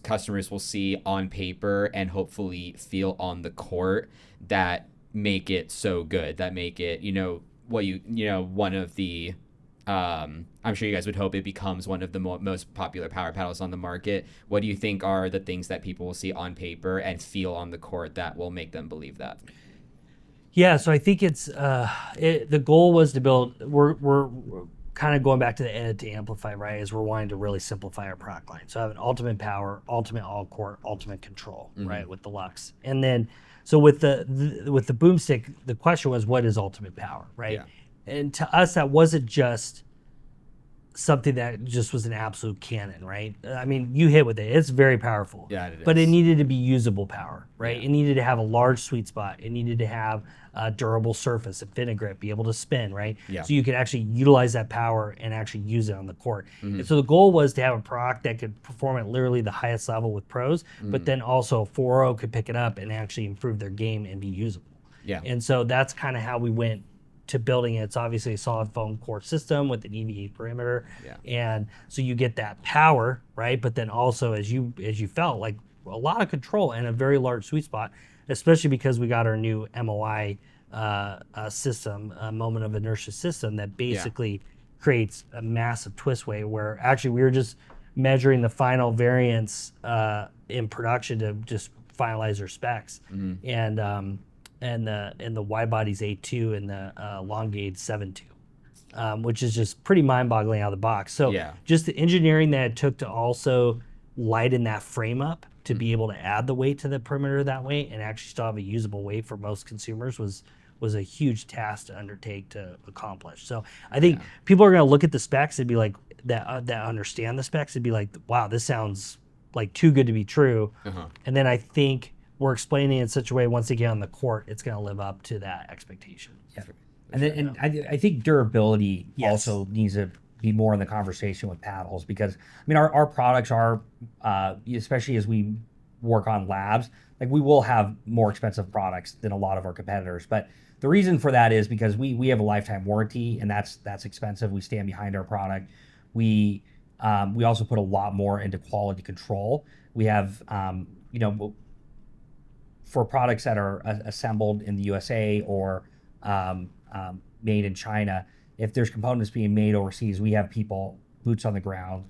customers will see on paper and hopefully feel on the court that make it so good, that make it, one of the, I'm sure you guys would hope it becomes one of the most popular power paddles on the market. What do you think are the things that people will see on paper and feel on the court that will make them believe that? Yeah, so I think it's the goal was to build. We're kind of going back to the edit to amplify, right, is we're wanting to really simplify our product line. So I have an ultimate power, ultimate all court, ultimate control, right, with the Lux. And then, so with the BOOMSTIK, the question was, what is ultimate power, right? Yeah. And to us, that wasn't just something that just was an absolute cannon, right? I mean, you hit with it. It's very powerful. Yeah, it but is. it needed to be usable power, right? Yeah. It needed to have a large sweet spot. It needed to have a durable surface, a fin grip, be able to spin, right? Yeah. So you could actually utilize that power and actually use it on the court. Mm-hmm. And so the goal was to have a product that could perform at literally the highest level with pros, but then also 4.0 could pick it up and actually improve their game and be usable. Yeah. And so that's kind of how we went to building it. It's obviously a solid foam core system with an EVA perimeter. Yeah. And so you get that power, right? But then also as you felt like a lot of control and a very large sweet spot, especially because we got our new MOI system, a moment of inertia system that basically creates a massive twist weight where actually we were just measuring the final variance in production to just finalize our specs. And the wide body's 8.2 and the long gauge 7.2, which is just pretty mind-boggling out of the box. So just the engineering that it took to also lighten that frame up to be able to add the weight to the perimeter that way and actually still have a usable weight for most consumers was a huge task to undertake to accomplish. So I think people are going to look at the specs and be like, that understand the specs and be like, wow, this sounds like too good to be true. And then I think we're explaining it in such a way once they get on the court, it's going to live up to that expectation. Yeah. And I think durability also needs to be more in the conversation with paddles because, I mean, our products are, especially as we work on labs, like we will have more expensive products than a lot of our competitors. But the reason for that is because we have a lifetime warranty and that's expensive. We stand behind our product. We also put a lot more into quality control. We have, for products that are assembled in the USA or made in China, if there's components being made overseas, we have people, boots on the ground,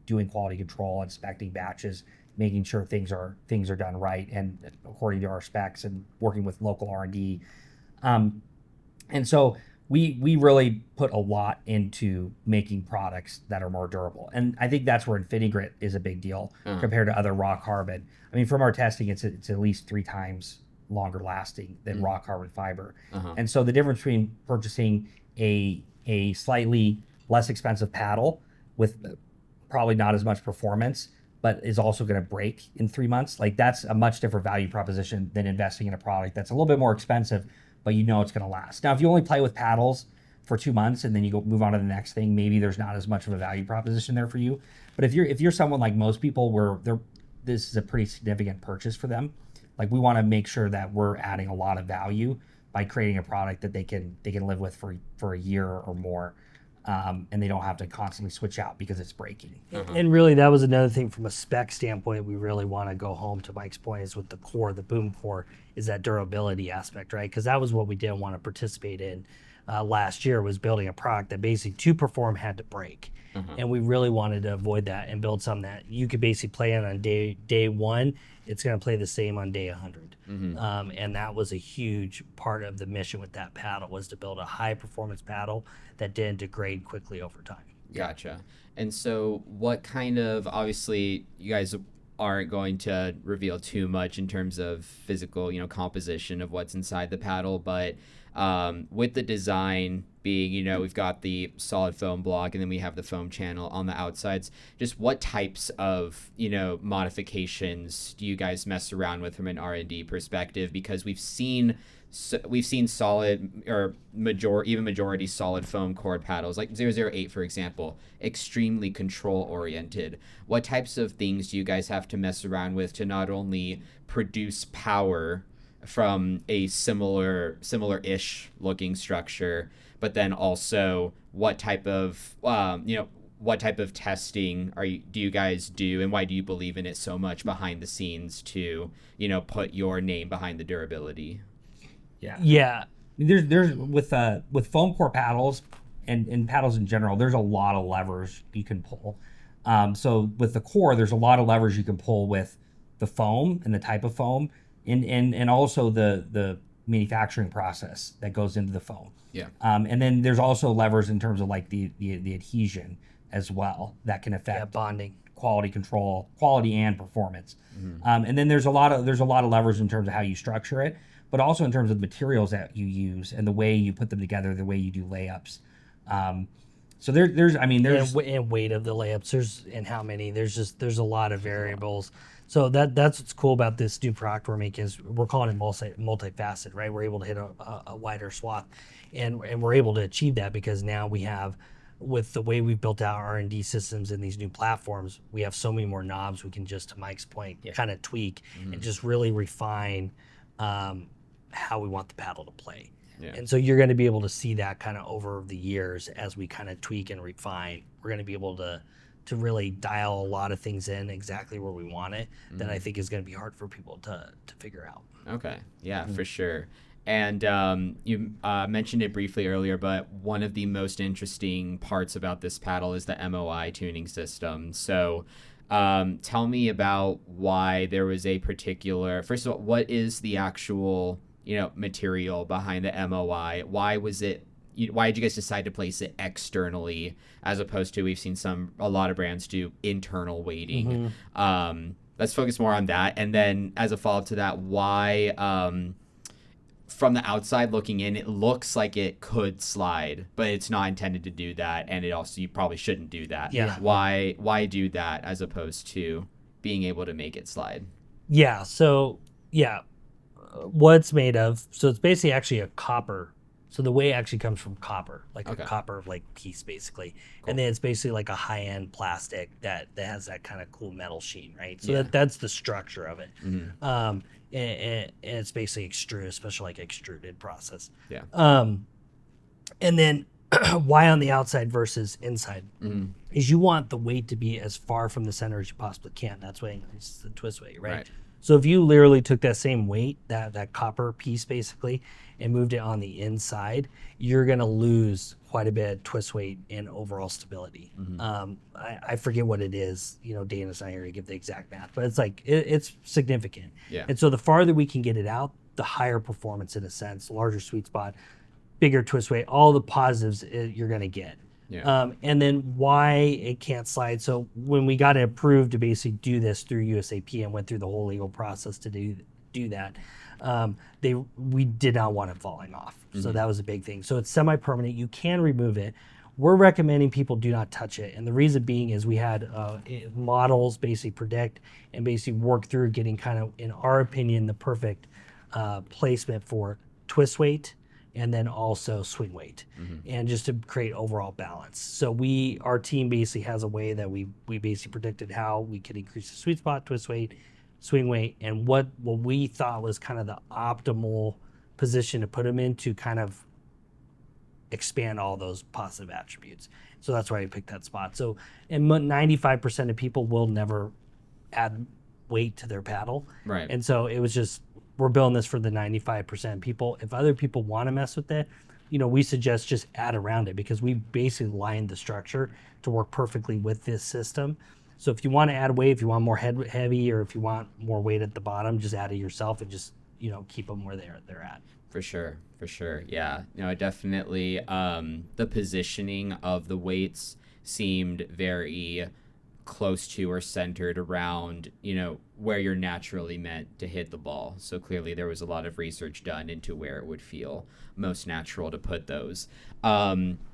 doing quality control, inspecting batches, making sure things are done right and according to our specs, and working with local R&D. And so we really put a lot into making products that are more durable. And I think that's where InfiniGrit is a big deal compared to other raw carbon. I mean, from our testing, it's at least 3 times longer lasting than raw carbon fiber. And so the difference between purchasing a slightly less expensive paddle with probably not as much performance, but is also going to break in 3 months, like that's a much different value proposition than investing in a product that's a little bit more expensive, but you know it's going to last. Now, if you only play with paddles for 2 months and then you go move on to the next thing, maybe there's not as much of a value proposition there for you. But if you're someone like most people where this is a pretty significant purchase for them, like we want to make sure that we're adding a lot of value by creating a product that they can live with for a year or more. And they don't have to constantly switch out because it's breaking. And really, that was another thing from a spec standpoint. We really want to go home to Mike's point is with the core, the boom core, is that durability aspect, right? Because that was what we didn't want to participate in last year, was building a product that basically to perform had to break. And we really wanted to avoid that and build something that you could basically play on day 1. It's going to play the same on day 100. And that was a huge part of the mission with that paddle, was to build a high performance paddle that didn't degrade quickly over time. Gotcha. And so what kind of, obviously you guys aren't going to reveal too much in terms of physical, composition of what's inside the paddle, but with the design being, we've got the solid foam block and then we have the foam channel on the outsides. Just what types of, modifications do you guys mess around with from an R&D perspective? Because we've seen solid or majority solid foam core paddles like 008, for example, extremely control oriented. What types of things do you guys have to mess around with to not only produce power from a similar-ish looking structure, but then also what type of testing do you guys do, and why do you believe in it so much behind the scenes to put your name behind the durability? Yeah. There's with foam core paddles and paddles in general, there's a lot of levers you can pull. So with the core, there's a lot of levers you can pull with the foam and the type of foam, and also the manufacturing process that goes into the foam. Yeah. And then there's also levers in terms of like the adhesion as well that can affect bonding, quality control, quality and performance. And then there's a lot of levers in terms of how you structure it, but also in terms of the materials that you use and the way you put them together, the way you do layups. So there's and weight of the layups, and how many. There's a lot of variables. So that's what's cool about this new product we're making is we're calling it multifaceted, right? We're able to hit a wider swath, and we're able to achieve that because now we have, with the way we've built out R&D systems in these new platforms, we have so many more knobs we can just, to Mike's point, kind of tweak and just really refine how we want the paddle to play. Yeah. And so you're going to be able to see that kind of over the years as we kind of tweak and refine. We're going to be able to really dial a lot of things in exactly where we want it that I think is going to be hard for people to figure out. Okay. Yeah, for sure. And you mentioned it briefly earlier, but one of the most interesting parts about this paddle is the MOI tuning system. So tell me about why there was a particular, first of all, what is the actual, material behind the MOI? Why did you guys decide to place it externally as opposed to, we've seen a lot of brands do internal weighting. Let's focus more on that. And then as a follow-up to that, why, from the outside looking in, it looks like it could slide, but it's not intended to do that. And it also, you probably shouldn't do that. Yeah. Why do that as opposed to being able to make it slide? Yeah. So what it's made of. So it's basically actually a copper. So the weight actually comes from copper, like a copper piece basically. Cool. And then it's basically like a high-end plastic that has that kind of cool metal sheen, right? So that's the structure of it. And it's basically extruded, especially like extruded process. Yeah. And then why on the outside versus inside is you want the weight to be as far from the center as you possibly can. That's what increases the twist weight, right? So if you literally took that same weight, that copper piece basically, and moved it on the inside, you're going to lose quite a bit of twist weight and overall stability. I forget what it is. Dana's not here to give the exact math, but it's like, it's significant. Yeah. And so the farther we can get it out, the higher performance in a sense, larger sweet spot, bigger twist weight, all the positives you're going to get. Yeah. And then why it can't slide. So when we got it approved to basically do this through USAP and went through the whole legal process to do that, we did not want it falling off. So that was a big thing. So it's semi-permanent. You can remove it. We're recommending people do not touch it. And the reason being is we had models basically predict and basically work through getting kind of, in our opinion, the perfect placement for twist weight and then also swing weight, and just to create overall balance. So our team basically has a way that we basically predicted how we could increase the sweet spot, twist weight, swing weight, and what we thought was kind of the optimal position to put them in to kind of expand all those positive attributes. So that's why we picked that spot. So, and 95% of people will never add weight to their paddle. Right. And so it was just, we're building this for the 95% people. If other people want to mess with it, we suggest just add around it because we basically lined the structure to work perfectly with this system. So if you want to add weight, if you want more heavy, or if you want more weight at the bottom, just add it yourself and just, keep them where they're at. For sure. Yeah. Definitely the positioning of the weights seemed very close to or centered around, where you're naturally meant to hit the ball. So clearly there was a lot of research done into where it would feel most natural to put those.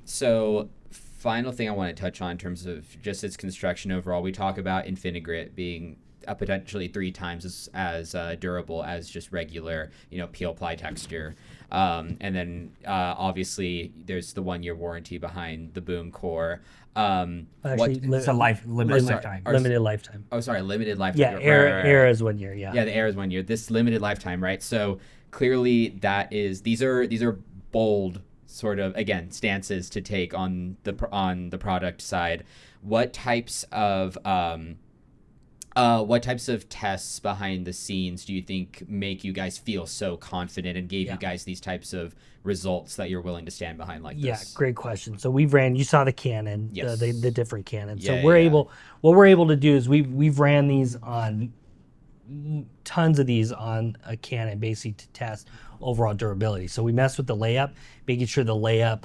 So final thing I want to touch on in terms of just its construction overall, we talk about Infinigrit being potentially 3 times as durable as just regular, peel ply texture. And then obviously there's the 1-year warranty behind the Boom core. Actually, it's a limited lifetime. Limited lifetime. Oh, sorry, limited lifetime. Yeah, air is 1 year. Yeah. Yeah, the air is 1 year. This limited lifetime, right? So clearly these are bold sort of, again, stances to take on the product side. What types of tests behind the scenes do you think make you guys feel so confident and gave you guys these types of results that you're willing to stand behind like this? Yeah, great question. So you saw the Canon, the different Canons. So what we're able to do is we've ran these on tons of these on a Canon basically to test overall durability. So we messed with the layup, making sure the layup,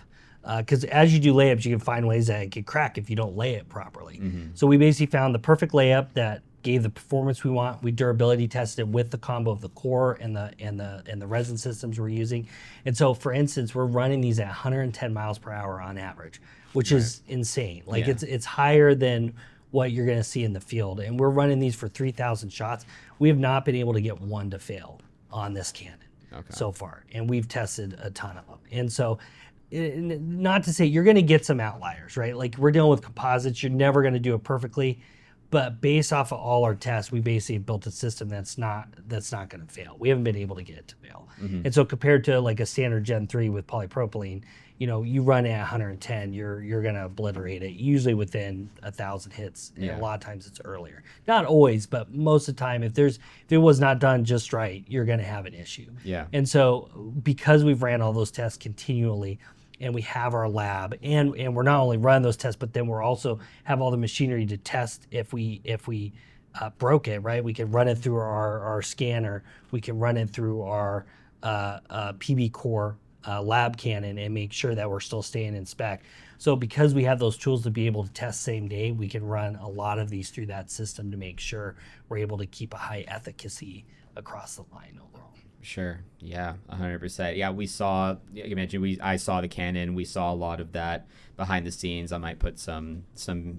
because as you do layups, you can find ways that it could crack if you don't lay it properly. So we basically found the perfect layup that gave the performance we want. We durability tested with the combo of the core and the resin systems we're using. And so, for instance, we're running these at 110 miles per hour on average, which is insane. Like it's higher than what you're going to see in the field. And we're running these for 3,000 shots. We have not been able to get one to fail on this cannon so far. And we've tested a ton of them. And so, not to say you're going to get some outliers, right? Like we're dealing with composites. You're never going to do it perfectly. But based off of all our tests, we basically built a system that's not going to fail. We haven't been able to get it to fail. And so compared to like a standard Gen 3 with polypropylene, you know, you run it at 110, you're going to obliterate it, usually within 1,000 hits. And a lot of times it's earlier. Not always, but most of the time, if it was not done just right, you're going to have an issue. And so because we've ran all those tests continually, and we have our lab, and we're not only running those tests, but then we're also have all the machinery to test if we broke it, right? We can run it through our scanner, we can run it through our PB core lab cannon and make sure that we're still staying in spec. So because we have those tools to be able to test same day, we can run a lot of these through that system to make sure we're able to keep a high efficacy across the line overall. Sure. Yeah, 100%. Yeah, we saw, you mentioned, I saw the cannon. We saw a lot of that behind the scenes. I might put some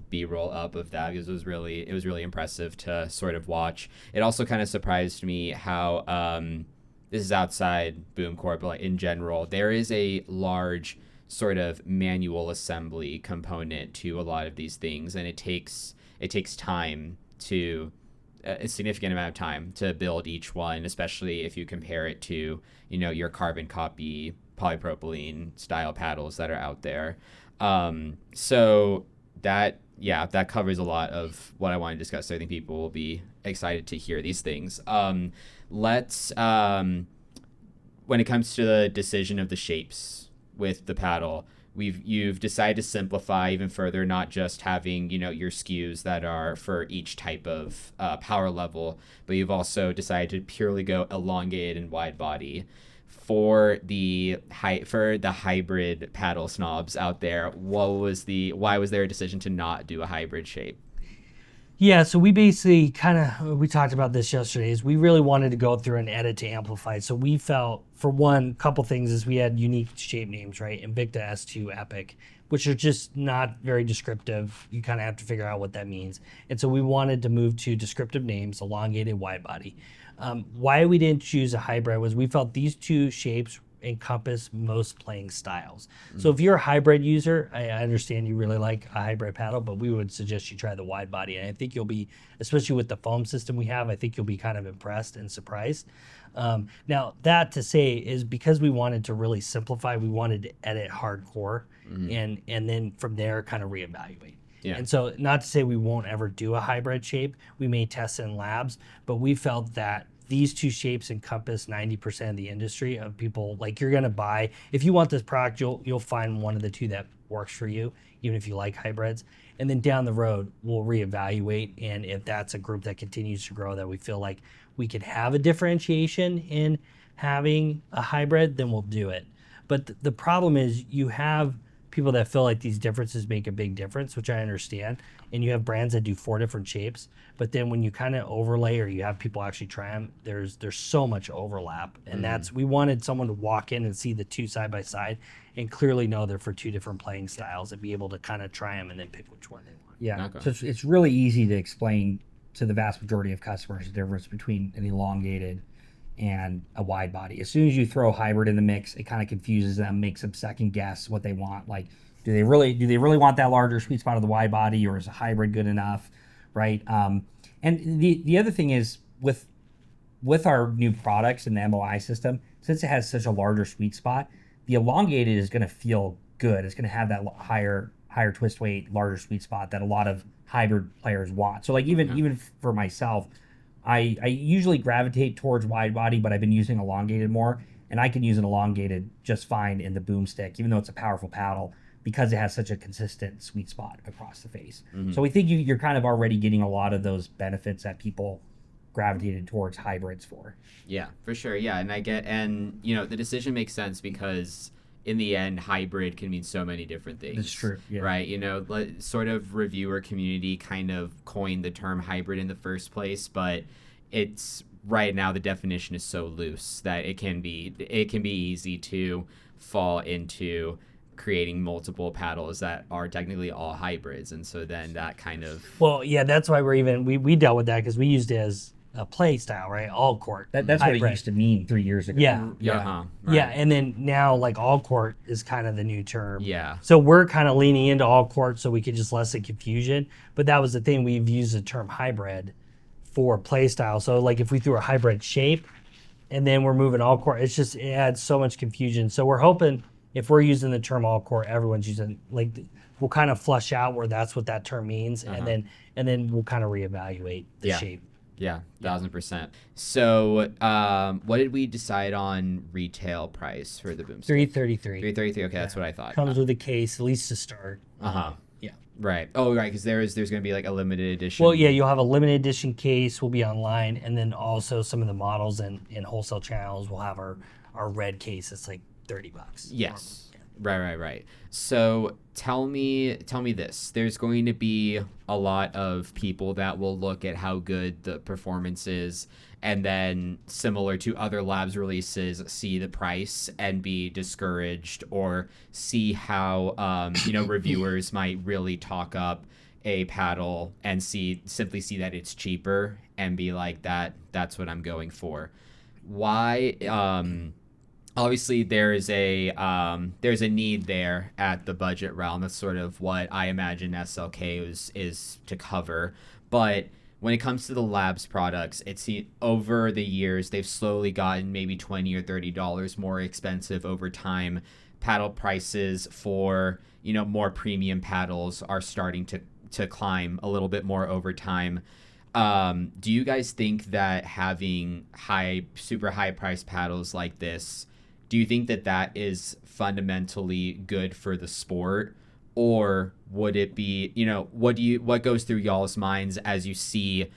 B-roll up of that because it was really impressive to sort of watch. It also kind of surprised me how this is outside Boom Corp, but like in general, there is a large sort of manual assembly component to a lot of these things, and it takes time to a significant amount of time to build each one, especially if you compare it to, you know, your carbon copy polypropylene style paddles that are out there. So that covers a lot of what I want to discuss. So I think people will be excited to hear these things. Let's when it comes to the decision of the shapes with the paddle, you've decided to simplify even further, not just having, you know, your SKUs that are for each type of power level, but you've also decided to purely go elongated and wide body. For the hybrid paddle snobs out there, why was there a decision to not do a hybrid shape? Yeah, so we basically we talked about this yesterday, is we really wanted to go through and edit to amplify. So we felt, for one, couple things is we had unique shape names, right? Invicta, S2, Epic, which are just not very descriptive. You kind of have to figure out what that means. And so we wanted to move to descriptive names, elongated, wide body. Why we didn't choose a hybrid was we felt these two shapes encompass most playing styles. So if you're a hybrid user, I understand you really like a hybrid paddle, but we would suggest you try the wide body. And I think you'll be, especially with the foam system we have, I think you'll be kind of impressed and surprised. Now, that to say is because we wanted to really simplify, we wanted to edit hardcore and then from there kind of reevaluate. And so not to say we won't ever do a hybrid shape. We may test in labs, but we felt that these two shapes encompass 90% of the industry of people. Like, you're going to buy, if you want this product, you'll find one of the two that works for you, even if you like hybrids. And then down the road, we'll reevaluate. And if that's a group that continues to grow, that we feel like we could have a differentiation in having a hybrid, then we'll do it. But the problem is you have people that feel like these differences make a big difference, which I understand. And you have brands that do 4 different shapes, but then when you kind of overlay or you have people actually try them, there's so much overlap. And we wanted someone to walk in and see the two side by side and clearly know they're for 2 different playing styles and be able to kind of try them and then pick which one they want. Yeah, so it's really easy to explain to the vast majority of customers the difference between an elongated and a wide body. As soon as you throw hybrid in the mix, it kind of confuses them, makes them second guess what they want. Like, do they really want that larger sweet spot of the wide body, or is a hybrid good enough, right? And the other thing is with our new products and the MOI system, since it has such a larger sweet spot, the elongated is going to feel good. It's going to have that higher twist weight, larger sweet spot that a lot of hybrid players want. So like even for myself, I usually gravitate towards wide body, but I've been using elongated more, and I can use an elongated just fine in the BOOMSTIK, even though it's a powerful paddle, because it has such a consistent sweet spot across the face. So we think you're kind of already getting a lot of those benefits that people gravitated towards hybrids for. Yeah, for sure. Yeah, and the decision makes sense because in the end, hybrid can mean so many different things. That's true. Yeah. Right. Sort of reviewer community kind of coined the term hybrid in the first place, but it's right now the definition is so loose that it can be easy to fall into creating multiple paddles that are technically all hybrids, and so then that kind of that's why we dealt with that because we used it as a play style, right? All court. That's what it used to mean 3 years ago. Yeah. And then now like all court is kind of the new term. Yeah. So we're kind of leaning into all court so we could just lessen confusion. But that was the thing, we've used the term hybrid for play style. So like if we threw a hybrid shape and then we're moving all court, it adds so much confusion. So we're hoping if we're using the term all court, everyone's using we'll kind of flush out where that's what that term means, and then we'll kind of reevaluate the shape. Yeah, 1,000%. So, what did we decide on retail price for the BOOMSTIK? $333. $333. Okay, that's what I thought. Comes with a case, at least to start. Yeah. Right. Oh, right. Because there's going to be like a limited edition. Well, yeah, you'll have a limited edition case. Will be online, and then also some of the models in wholesale channels will have our red case. It's like $30. Yes. Right. So tell me this. There's going to be a lot of people that will look at how good the performance is and then, similar to other labs releases, see the price and be discouraged, or see how reviewers might really talk up a paddle and simply see that it's cheaper and be like, that's what I'm going for. Why obviously there's a need there at the budget realm. That's sort of what I imagine SLK is to cover. But when it comes to the labs products, it's over the years they've slowly gotten maybe $20 or $30 more expensive over time. Paddle prices for more premium paddles are starting to climb a little bit more over time. Do you guys think that having super high priced paddles like this, do you think that is fundamentally good for the sport, or would it be, what goes through y'all's minds as you see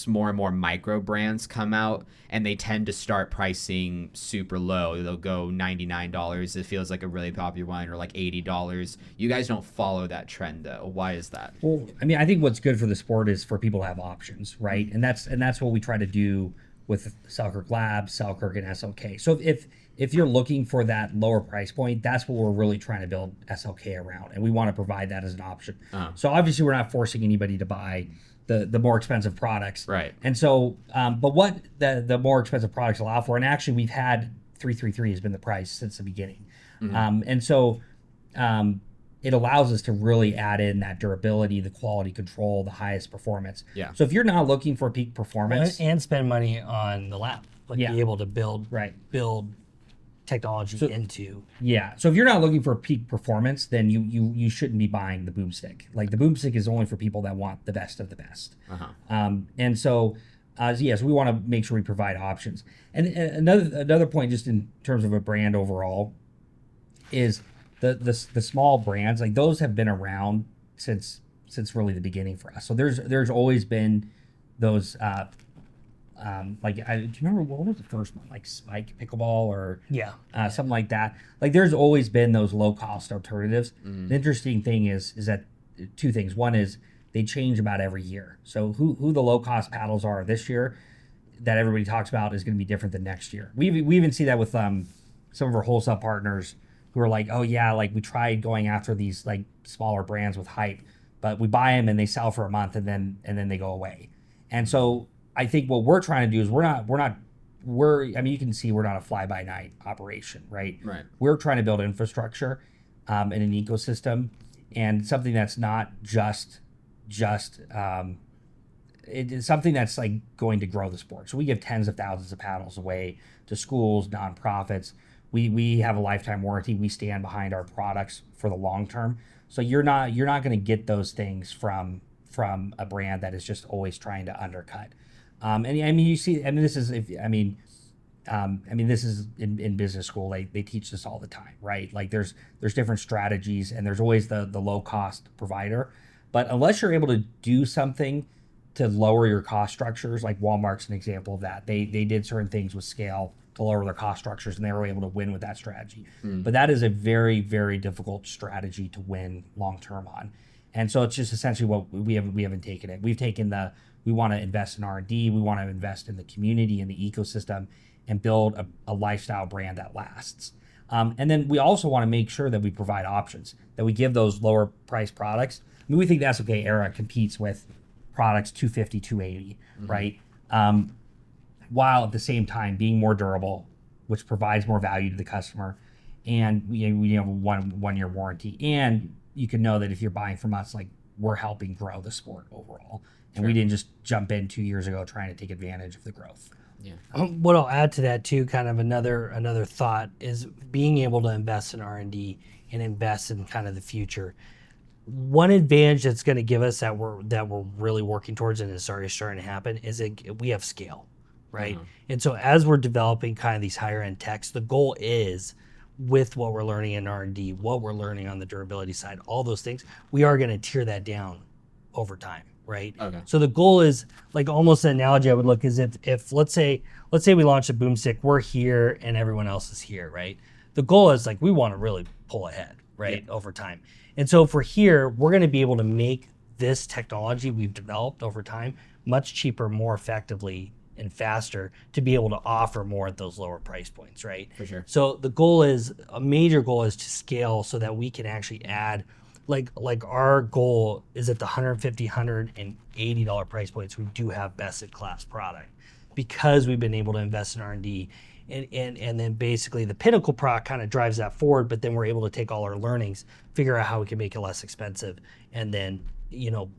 more and more micro brands come out and they tend to start pricing super low? They'll go $99. It feels like a really popular one, or like $80. You guys don't follow that trend though. Why is that? Well, I mean, I think what's good for the sport is for people to have options, right? And that's what we try to do with Selkirk Labs, Selkirk, and SLK. So if you're looking for that lower price point, that's what we're really trying to build SLK around, and we want to provide that as an option. So obviously we're not forcing anybody to buy the more expensive products, right? And so but what the more expensive products allow for, and actually we've had 333 has been the price since the beginning. And so it allows us to really add in that durability, the quality control, the highest performance. Yeah. So if you're not looking for peak performance and spend money on the lab, be able to build technology into. Yeah. So if you're not looking for peak performance, then you shouldn't be buying the BOOMSTIK. Like, the BOOMSTIK is only for people that want the best of the best. And so yes, we want to make sure we provide options. And another point, just in terms of a brand overall, is the small brands, like those have been around since really the beginning for us. So there's always been those do you remember what was the first one, like Spike Pickleball or something like that? Like, there's always been those low cost alternatives. The interesting thing is that two things. One is they change about every year. So who the low cost paddles are this year that everybody talks about is going to be different than next year. We even see that with some of our wholesale partners who are like, oh yeah, like we tried going after these like smaller brands with hype, but we buy them and they sell for a month and then they go away. And so I think what we're trying to do is I mean, you can see we're not a fly by night operation, right? Right. We're trying to build infrastructure and an ecosystem, and something that's not just it is something that's like going to grow the sport. So we give tens of thousands of paddles away to schools, nonprofits. We have a lifetime warranty. We stand behind our products for the long term. So you're not going to get those things from a brand that is just always trying to undercut. And I mean, you see, I mean, this is this is in business school. They teach this all the time, right? Like there's different strategies, and there's always the low cost provider. But unless you're able to do something to lower your cost structures. Like Walmart's an example of that. They did certain things with scale to lower their cost structures, and they were able to win with that strategy. But that is a very, very difficult strategy to win long term on. And so it's just essentially what we haven't taken it. We've taken we want to invest in R&D, we want to invest in the community and the ecosystem, and build a lifestyle brand that lasts. And then we also want to make sure that we provide options, that we give those lower price products. I mean, we think the SOK Era competes with products $250, $280, right? While at the same time being more durable, which provides more value to the customer, and we have a one year warranty. And you can know that if you're buying from us, like, we're helping grow the sport overall, and we didn't just jump in 2 years ago trying to take advantage of the growth. Yeah. What I'll add to that too, kind of another thought, is being able to invest in R&D and invest in kind of the future. One advantage that's going to give us that we're really working towards, and it's already starting to happen, is we have scale, right? And so as we're developing kind of these higher end techs, the goal is, with what we're learning in R&D, what we're learning on the durability side, all those things, we are going to tear that down over time, right? Okay. So the goal is, like, almost an analogy I would look is if let's say we launch a BOOMSTIK, we're here and everyone else is here, right? The goal is, like, we want to really pull ahead, right, over time. And so if we're here, we're going to be able to make this technology we've developed over time much cheaper, more effectively, and faster, to be able to offer more at those lower price points, right? For sure. So a major goal is to scale so that we can actually add, like our goal is at the $150, $180 price points, we do have best in class product, because we've been able to invest in R&D. And then basically the Pinnacle product kind of drives that forward, but then we're able to take all our learnings, figure out how we can make it less expensive, and then,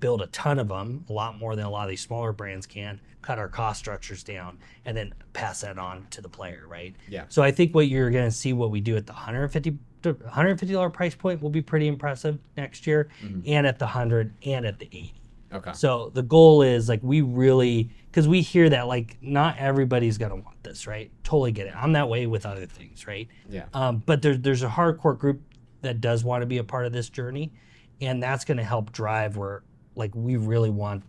build a ton of them, a lot more than a lot of these smaller brands can, cut our cost structures down, and then pass that on to the player, right? Yeah. So I think what you're going to see, what we do at the $150 price point will be pretty impressive next year, and at the 100 and at the 80. Okay. So the goal is, like, we really, because we hear that, like, not everybody's going to want this, right? Totally get it. I'm that way with other things, right? Yeah. But there's a hardcore group that does want to be a part of this journey, and that's going to help drive where, like, we really want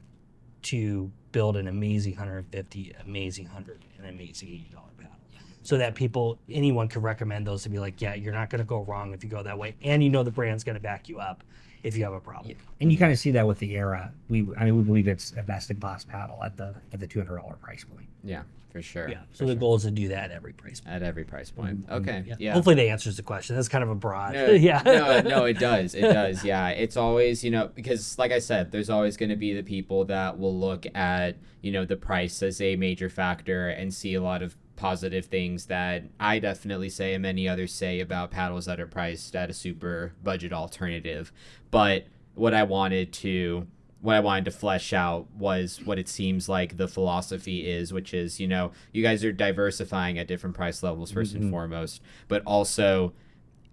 to build an amazing 150, amazing 100, and amazing $80 paddle, so that anyone could recommend those to be like, yeah, you're not going to go wrong if you go that way, and the brand's going to back you up if you have a problem. Yeah. And you kind of see that with the Era. We believe it's a best in class paddle at the $200 price point. Yeah, for sure. Yeah. So the goal is to do that at every price point. At every price point. Okay. Yeah. Yeah. Hopefully that answers the question. That's kind of a broad. No, yeah. no, it does. It does. Yeah. It's always, because, like I said, there's always going to be the people that will look at, the price as a major factor and see a lot of positive things that I definitely say and many others say about paddles that are priced at a super budget alternative. But what I wanted to flesh out was what it seems like the philosophy is, which is, you guys are diversifying at different price levels first and foremost, but also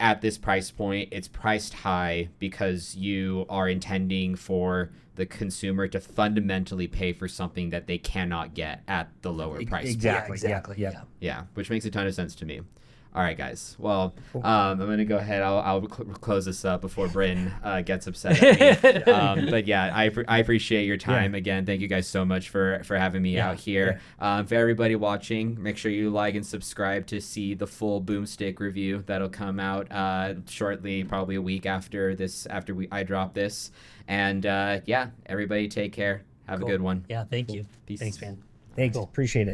at this price point, it's priced high because you are intending for the consumer to fundamentally pay for something that they cannot get at the lower price Exactly. Yeah, exactly. Yeah. Yeah, which makes a ton of sense to me. All right, guys. Well, I'm going to go ahead. I'll close this up before Bryn gets upset at me. But yeah, I appreciate your time again. Thank you guys so much for having me out here. For everybody watching, make sure you like and subscribe to see the full BOOMSTIK review that'll come out shortly, probably a week after I drop this. And everybody take care. Have a good one. Yeah, thank you. Peace. Thanks, man. Thanks. Appreciate it.